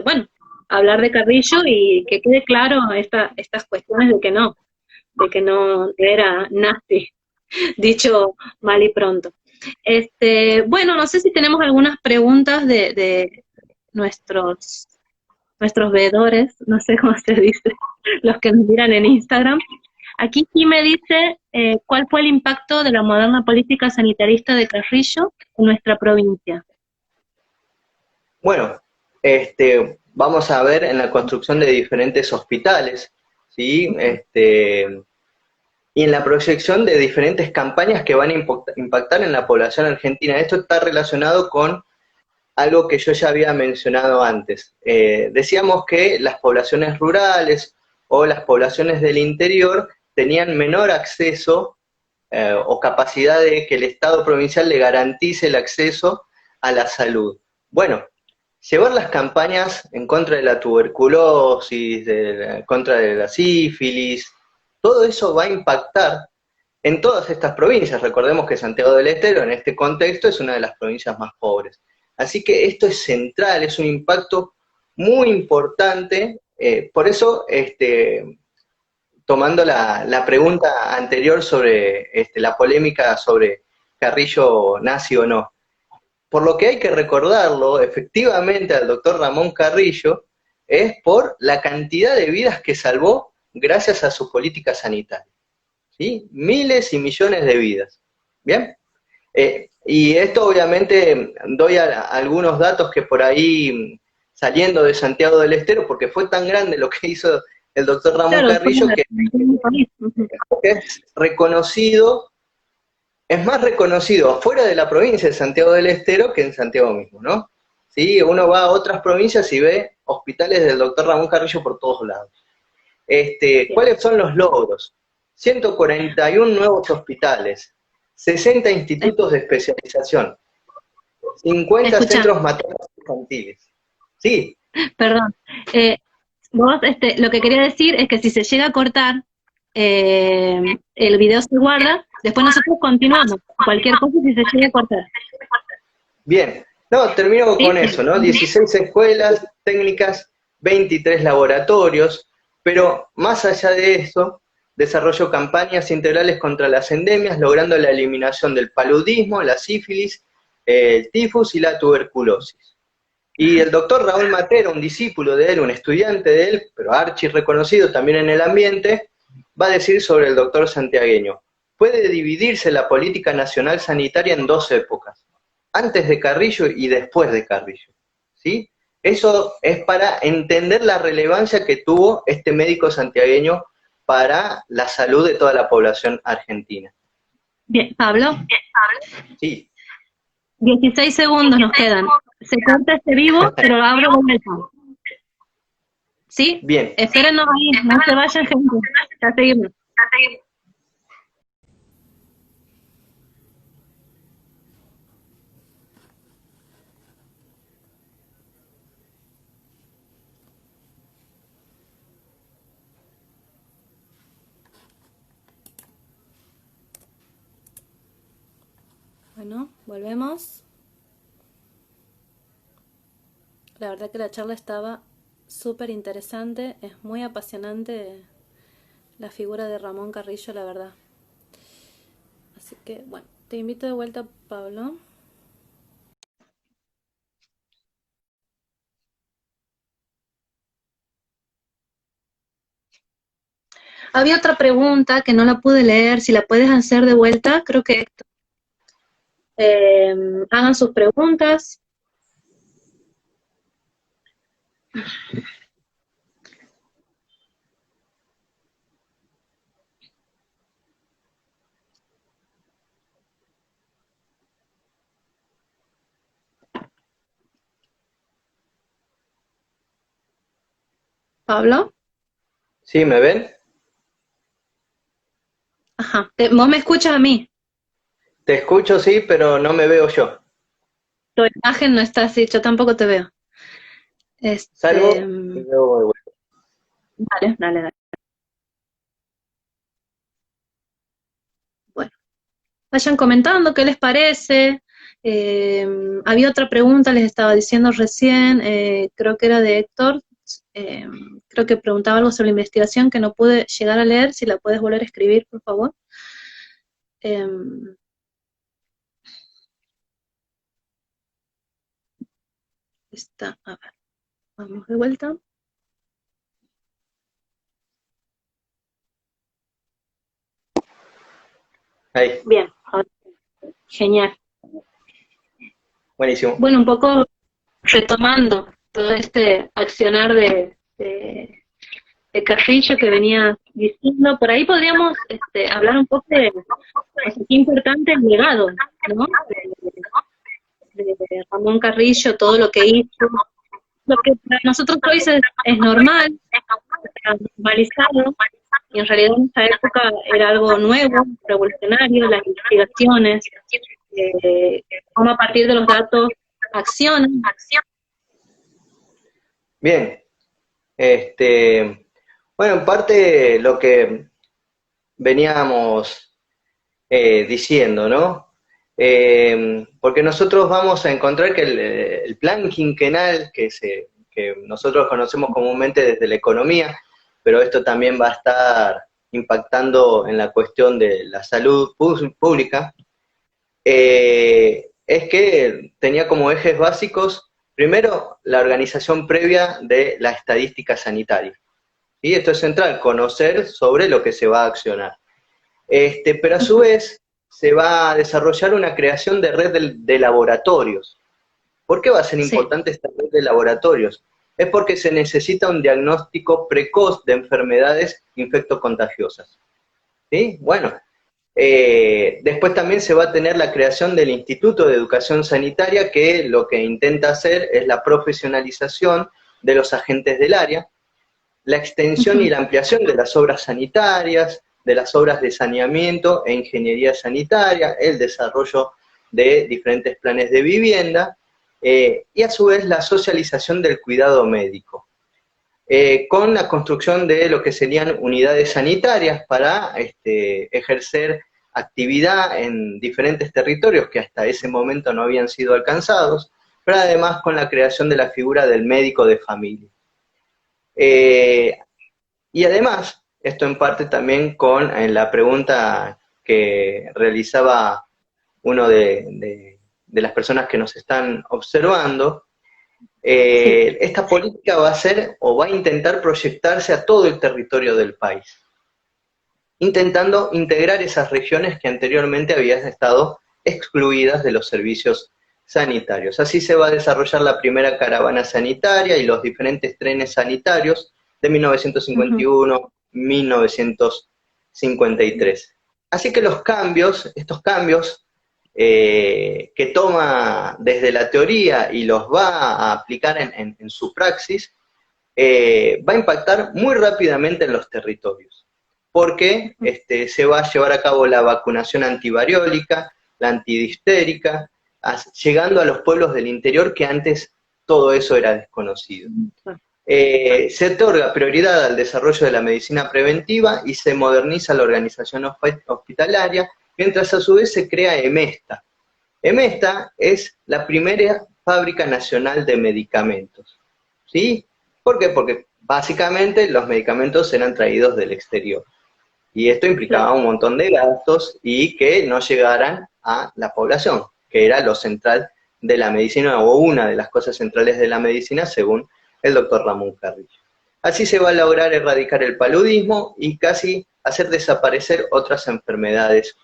bueno, hablar de Carrillo y que quede claro estas cuestiones de que no era nazi, dicho mal y pronto. Bueno, no sé si tenemos algunas preguntas de nuestros veedores, no sé cómo se dice, los que nos miran en Instagram. Aquí sí me dice cuál fue el impacto de la moderna política sanitarista de Carrillo en nuestra provincia. Bueno, vamos a ver en la construcción de diferentes hospitales, ¿sí? Y en la proyección de diferentes campañas que van a impactar en la población argentina. Esto está relacionado con algo que yo ya había mencionado antes. Decíamos que las poblaciones rurales o las poblaciones del interior tenían menor acceso o capacidad de que el Estado provincial le garantice el acceso a la salud. Bueno, llevar las campañas en contra de la tuberculosis, contra de la sífilis, todo eso va a impactar en todas estas provincias. Recordemos que Santiago del Estero en este contexto es una de las provincias más pobres. Así que esto es central, es un impacto muy importante. Por eso, tomando la pregunta anterior sobre la polémica sobre Carrillo nazi o no, por lo que hay que recordarlo, efectivamente, al doctor Ramón Carrillo, es por la cantidad de vidas que salvó gracias a su política sanitaria. ¿Sí? Miles y millones de vidas. ¿Bien? Y esto obviamente doy algunos datos que por ahí, saliendo de Santiago del Estero, porque fue tan grande lo que hizo el doctor Ramón Carrillo, que es reconocido, es más reconocido fuera de la provincia de Santiago del Estero que en Santiago mismo, ¿no? ¿Sí? Uno va a otras provincias y ve hospitales del doctor Ramón Carrillo por todos lados. ¿Cuáles son los logros? 141 nuevos hospitales, 60 institutos de especialización, 50 centros maternales infantiles. Sí. Perdón. Vos, lo que quería decir es que si se llega a cortar, el video se guarda, después nosotros continuamos. Cualquier cosa si se llega a cortar. Bien. No, termino con eso, ¿no? 16 escuelas técnicas, 23 laboratorios, pero más allá de eso, desarrolló campañas integrales contra las endemias, logrando la eliminación del paludismo, la sífilis, el tifus y la tuberculosis. Y el doctor Raúl Matera, un discípulo de él, un estudiante de él, pero archi reconocido también en el ambiente, va a decir sobre el doctor santiagueño: puede dividirse la política nacional sanitaria en dos épocas, antes de Carrillo y después de Carrillo. ¿Sí? Eso es para entender la relevancia que tuvo este médico santiagueño para la salud de toda la población argentina. Bien, Pablo. Sí. 16 segundos nos quedan. Se corta este vivo, pero abro de vuelta. ¿Sí? Bien. Espérenos ahí, no se vayan, gente. Ya seguimos. Bueno, volvemos. La verdad que la charla estaba súper interesante, es muy apasionante la figura de Ramón Carrillo, la verdad. Así que, bueno, te invito de vuelta, Pablo. Había otra pregunta que no la pude leer, si la puedes hacer de vuelta, creo que hagan sus preguntas. Pablo, ¿Sí, me ven? ajá, vos me escuchas a mí, Te escucho, sí, pero no me veo yo. tu imagen no está así, yo tampoco te veo. Salgo y luego me vuelvo. Dale, dale, dale. Bueno, vayan comentando qué les parece. Había otra pregunta, les estaba diciendo recién, creo que era de Héctor, eh, creo que preguntaba algo sobre la investigación que no pude llegar a leer, si la puedes volver a escribir, por favor. Está, a ver, vamos de vuelta. Ahí, Bien, genial. buenísimo. Bueno, un poco retomando todo este accionar de Carrillo que venía diciendo, por ahí podríamos hablar un poco de, o sea, qué importante el legado, ¿no? De Ramón Carrillo, todo lo que hizo, lo que para nosotros hoy es normal, está normalizado, y en realidad en esa época era algo nuevo, revolucionario, las investigaciones, cómo a partir de los datos accionan. Bien, bueno, en parte lo que veníamos diciendo, ¿no? Porque nosotros vamos a encontrar que el plan quinquenal que nosotros conocemos comúnmente desde la economía, pero esto también va a estar impactando en la cuestión de la salud pública, es que tenía como ejes básicos, primero, la organización previa de la estadística sanitaria. Y esto es central, conocer sobre lo que se va a accionar. Pero a su vez se va a desarrollar una creación de red de laboratorios. ¿Por qué va a ser Sí. importante esta red de laboratorios? Es porque se necesita un diagnóstico precoz de enfermedades infectocontagiosas. ¿Sí? Bueno, después también se va a tener la creación del Instituto de Educación Sanitaria, que lo que intenta hacer es la profesionalización de los agentes del área, la extensión y la ampliación de las obras sanitarias, de las obras de saneamiento e ingeniería sanitaria, el desarrollo de diferentes planes de vivienda, y a su vez la socialización del cuidado médico, con la construcción de lo que serían unidades sanitarias para ejercer actividad en diferentes territorios que hasta ese momento no habían sido alcanzados, pero además con la creación de la figura del médico de familia. Y además, esto en parte también con la pregunta que realizaba uno de las personas que nos están observando, esta política va a ser o va a intentar proyectarse a todo el territorio del país, intentando integrar esas regiones que anteriormente habían estado excluidas de los servicios sanitarios. Así se va a desarrollar la primera caravana sanitaria y los diferentes trenes sanitarios de 1951-1953. Así que los cambios, estos cambios que toma desde la teoría y los va a aplicar en su praxis, va a impactar muy rápidamente en los territorios, porque se va a llevar a cabo la vacunación antivariólica, la antidistérica, llegando a los pueblos del interior que antes todo eso era desconocido. Se otorga prioridad al desarrollo de la medicina preventiva y se moderniza la organización hospitalaria, mientras a su vez se crea EMESTA. EMESTA es la primera fábrica nacional de medicamentos. ¿Sí? ¿Por qué? Porque básicamente los medicamentos eran traídos del exterior. Y esto implicaba un montón de gastos y que no llegaran a la población, que era lo central de la medicina, o una de las cosas centrales de la medicina, según el doctor Ramón Carrillo. Así se va a lograr erradicar el paludismo y casi hacer desaparecer otras enfermedades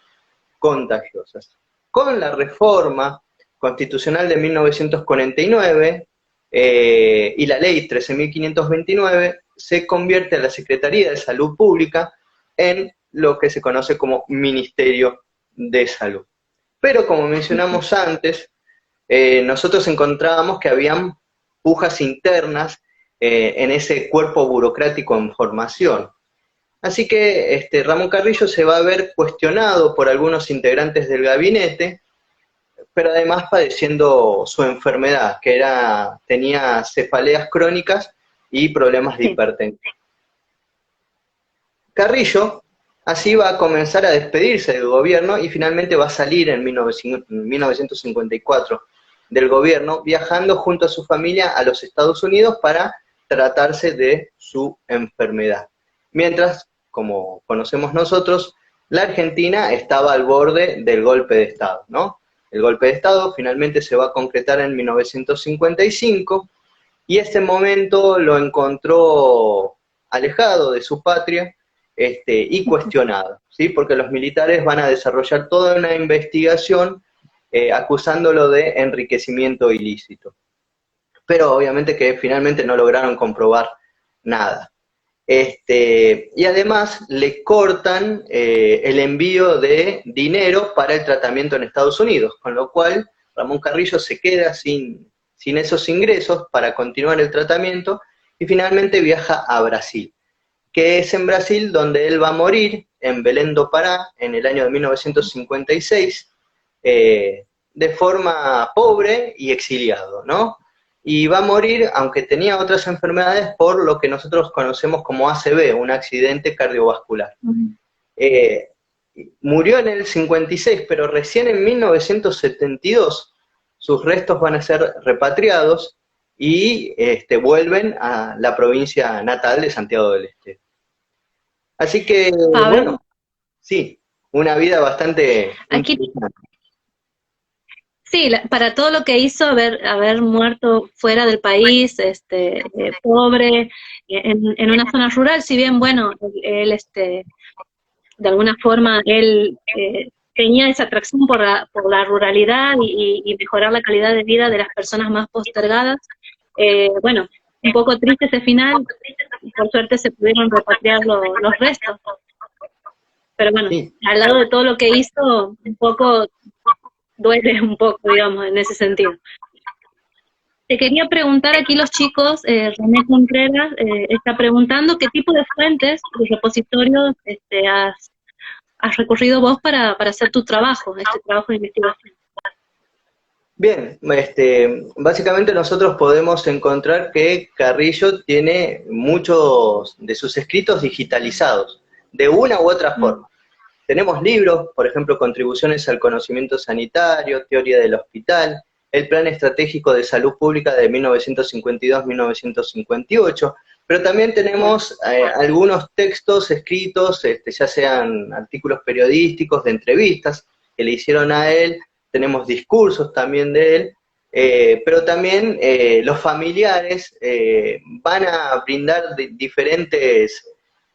contagiosas. Con la reforma constitucional de 1949 y la ley 13.529, se convierte a la Secretaría de Salud Pública en lo que se conoce como Ministerio de Salud. Pero como mencionamos antes, nosotros encontrábamos que habían pujas internas en ese cuerpo burocrático en formación. Así que Ramón Carrillo se va a ver cuestionado por algunos integrantes del gabinete, pero además padeciendo su enfermedad, que tenía cefaleas crónicas y problemas de hipertensión. Carrillo así va a comenzar a despedirse del gobierno y finalmente va a salir en 1954 del gobierno, viajando junto a su familia a los Estados Unidos para tratarse de su enfermedad. Mientras, como conocemos nosotros, la Argentina estaba al borde del golpe de Estado, ¿no? El golpe de Estado finalmente se va a concretar en 1955 y este momento lo encontró alejado de su patria y cuestionado, ¿sí? Porque los militares van a desarrollar toda una investigación acusándolo de enriquecimiento ilícito. Pero obviamente que finalmente no lograron comprobar nada. Y además le cortan el envío de dinero para el tratamiento en Estados Unidos, con lo cual Ramón Carrillo se queda sin esos ingresos para continuar el tratamiento y finalmente viaja a Brasil, que es en Brasil donde él va a morir, en Belém do Pará, en el año de 1956, de forma pobre y exiliado, ¿no? Y va a morir, aunque tenía otras enfermedades, por lo que nosotros conocemos como ACV, un accidente cardiovascular. Murió en el 56, pero recién en 1972 sus restos van a ser repatriados y vuelven a la provincia natal de Santiago del Estero. Así que, bueno, sí, una vida bastante interesante. Sí, para todo lo que hizo, haber muerto fuera del país, pobre, en una zona rural, si bien, bueno, él de alguna forma, él tenía esa atracción por la ruralidad y mejorar la calidad de vida de las personas más postergadas. Bueno, un poco triste ese final, por suerte se pudieron repatriar los restos. Pero bueno, sí, al lado de todo lo que hizo, un poco duele un poco, digamos, en ese sentido. Te quería preguntar aquí los chicos, René Contreras está preguntando qué tipo de fuentes, de repositorios has recurrido vos para hacer tu trabajo, este trabajo de investigación. Bien, básicamente nosotros podemos encontrar que Carrillo tiene muchos de sus escritos digitalizados, de una u otra forma. Tenemos libros, por ejemplo, Contribuciones al Conocimiento Sanitario, Teoría del Hospital, el Plan Estratégico de Salud Pública de 1952-1958, pero también tenemos algunos textos escritos, ya sean artículos periodísticos, de entrevistas que le hicieron a él, tenemos discursos también de él, pero también los familiares van a brindar diferentes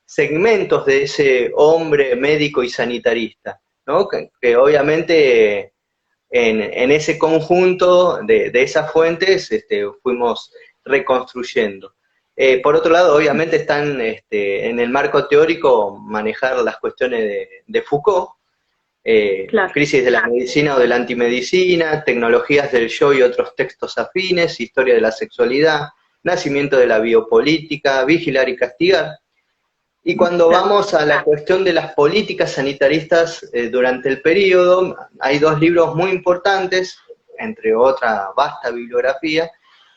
segmentos de ese hombre médico y sanitarista, ¿no? Que obviamente en ese conjunto de esas fuentes fuimos reconstruyendo. Por otro lado, obviamente están en el marco teórico manejar las cuestiones de Foucault, claro. Crisis de la medicina o de la antimedicina, tecnologías del yo y otros textos afines, historia de la sexualidad, nacimiento de la biopolítica, vigilar y castigar. Y cuando vamos a la cuestión de las políticas sanitaristas durante el periodo, hay dos libros muy importantes, entre otra vasta bibliografía,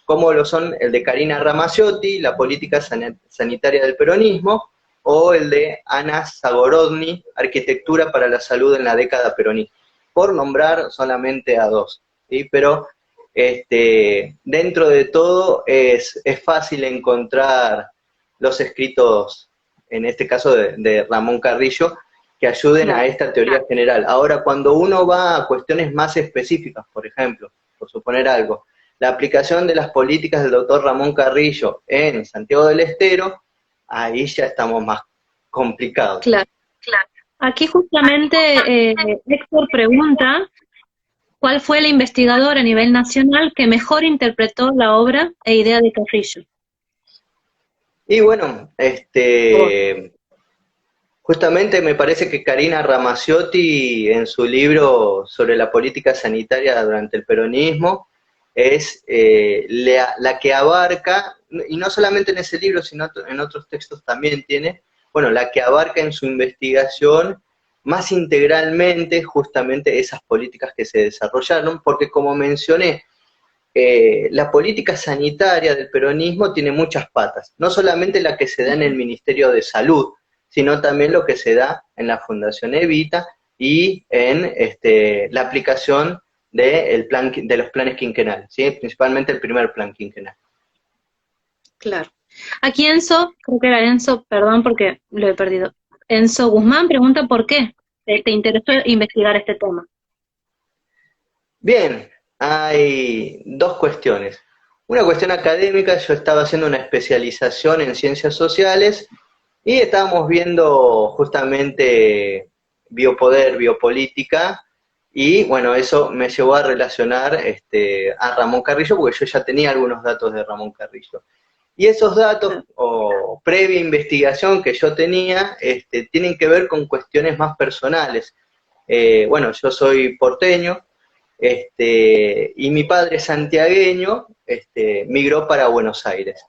como lo son el de Karina Ramazziotti, La política sanitaria del peronismo, o el de Ana Zagorodny, Arquitectura para la salud en la década peronista, por nombrar solamente a dos, ¿sí? Pero dentro de todo es fácil encontrar los escritos en este caso de Ramón Carrillo, que ayuden a esta teoría general. Ahora, cuando uno va a cuestiones más específicas, por ejemplo, por suponer algo, la aplicación de las políticas del doctor Ramón Carrillo en Santiago del Estero, ahí ya estamos más complicados. Claro. Aquí justamente Héctor pregunta, ¿cuál fue el investigador a nivel nacional que mejor interpretó la obra e idea de Carrillo? Y bueno, justamente me parece que Karina Ramacciotti, en su libro sobre la política sanitaria durante el peronismo, es la que abarca, y no solamente en ese libro, sino en otros textos también tiene, bueno, la que abarca en su investigación más integralmente justamente esas políticas que se desarrollaron, porque como mencioné, la política sanitaria del peronismo tiene muchas patas, no solamente la que se da en el Ministerio de Salud, sino también lo que se da en la Fundación Evita y en la aplicación de los planes quinquenales, ¿sí? Principalmente el primer plan quinquenal. Claro. Aquí Enzo, creo que era Enzo, perdón porque lo he perdido. Enzo Guzmán pregunta por qué te interesó investigar este tema. Bien, hay dos cuestiones. Una cuestión académica, yo estaba haciendo una especialización en ciencias sociales y estábamos viendo justamente biopoder, biopolítica, y bueno, eso me llevó a relacionar a Ramón Carrillo, porque yo ya tenía algunos datos de Ramón Carrillo. Y esos datos, o previa investigación que yo tenía, tienen que ver con cuestiones más personales. Bueno, yo soy porteño, y mi padre santiagueño migró para Buenos Aires.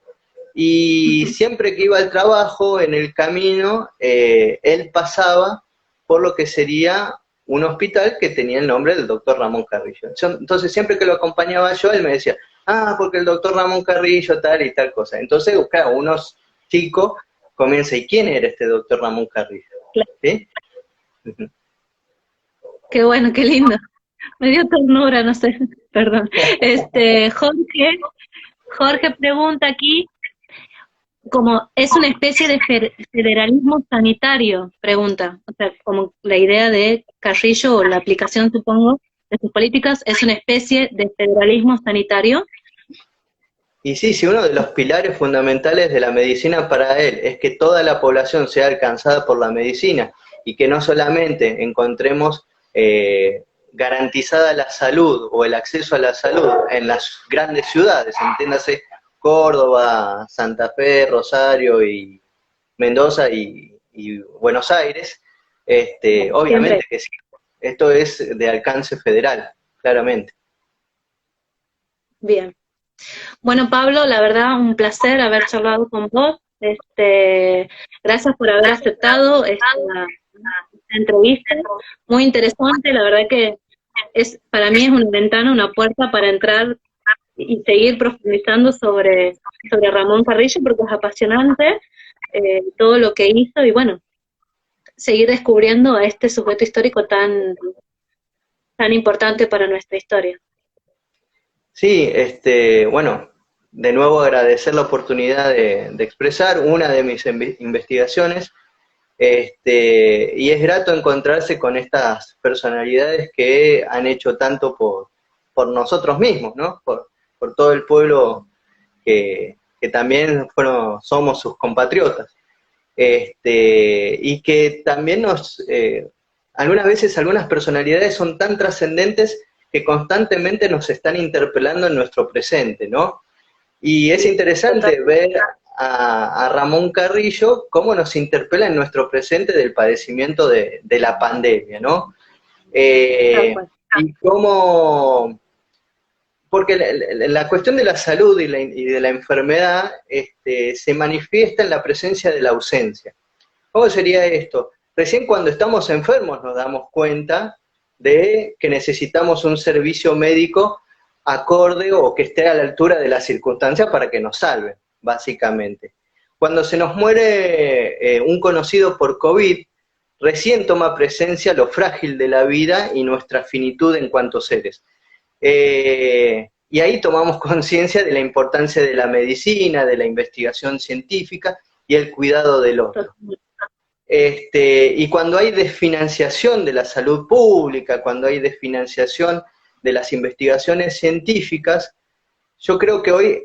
Y siempre que iba al trabajo, en el camino, él pasaba por lo que sería un hospital que tenía el nombre del doctor Ramón Carrillo. Entonces, siempre que lo acompañaba yo, él me decía, porque el doctor Ramón Carrillo, tal y tal cosa. Entonces, claro, unos chicos comienza, ¿y quién era este doctor Ramón Carrillo? ¿Sí? Qué bueno, qué lindo. Me dio ternura, no sé, perdón. Jorge pregunta aquí, como es una especie de federalismo sanitario, pregunta. O sea, como la idea de Carrillo, o la aplicación, supongo, de sus políticas, es una especie de federalismo sanitario. Y sí, si uno de los pilares fundamentales de la medicina para él es que toda la población sea alcanzada por la medicina, y que no solamente encontremos garantizada la salud o el acceso a la salud en las grandes ciudades, entiéndase Córdoba, Santa Fe, Rosario y Mendoza y Buenos Aires, obviamente que sí, esto es de alcance federal, claramente. Bien. Bueno, Pablo, la verdad, un placer haber charlado con vos. Gracias por haber aceptado esta entrevista. Muy interesante, la verdad que para mí es una ventana, una puerta para entrar y seguir profundizando sobre Ramón Carrillo, porque es apasionante todo lo que hizo, y bueno, seguir descubriendo a este sujeto histórico tan importante para nuestra historia. Sí, bueno, de nuevo agradecer la oportunidad de expresar una de mis investigaciones, y es grato encontrarse con estas personalidades que han hecho tanto por nosotros mismos, ¿no? Por todo el pueblo que también somos sus compatriotas. Y que también algunas veces algunas personalidades son tan trascendentes que constantemente nos están interpelando en nuestro presente, ¿no? Y es interesante ver a Ramón Carrillo cómo nos interpela en nuestro presente del padecimiento de la pandemia, ¿no? Y cómo, porque la cuestión de la salud y de la enfermedad se manifiesta en la presencia de la ausencia. ¿Cómo sería esto? Recién cuando estamos enfermos nos damos cuenta de que necesitamos un servicio médico acorde o que esté a la altura de las circunstancias para que nos salven, básicamente. Cuando se nos muere un conocido por COVID, recién toma presencia lo frágil de la vida y nuestra finitud en cuanto seres. Y ahí tomamos conciencia de la importancia de la medicina, de la investigación científica, y el cuidado del otro. Y cuando hay desfinanciación de la salud pública, cuando hay desfinanciación de las investigaciones científicas, yo creo que hoy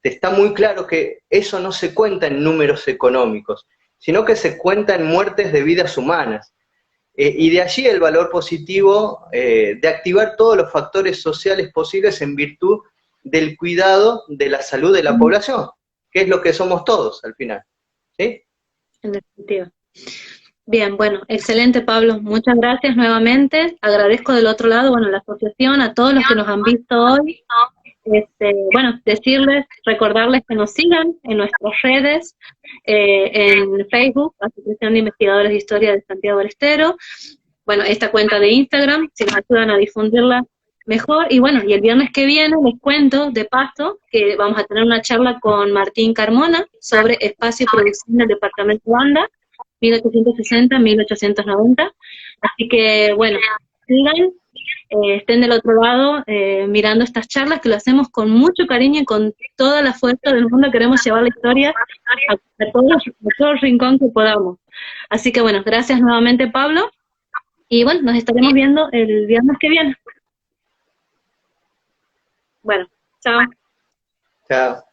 está muy claro que eso no se cuenta en números económicos, sino que se cuenta en muertes de vidas humanas. Y de allí el valor positivo de activar todos los factores sociales posibles en virtud del cuidado de la salud de la población, que es lo que somos todos al final. ¿Sí? En definitiva. Bien, bueno, excelente, Pablo. Muchas gracias nuevamente. Agradezco del otro lado, bueno, la asociación, a todos los que nos han visto hoy. Bueno, decirles, recordarles que nos sigan en nuestras redes, en Facebook, Asociación de Investigadores de Historia de Santiago del Estero, bueno, esta cuenta de Instagram, si nos ayudan a difundirla mejor, y bueno, y el viernes que viene les cuento, de paso, que vamos a tener una charla con Martín Carmona sobre espacio y producción del departamento Banda, 1860-1890, así que, bueno, sigan, estén del otro lado mirando estas charlas que lo hacemos con mucho cariño y con toda la fuerza del mundo. Queremos llevar la historia a todo rincón que podamos. Así que bueno, gracias nuevamente, Pablo, y bueno, nos estaremos viendo el viernes que viene. Bueno, chao. Chao.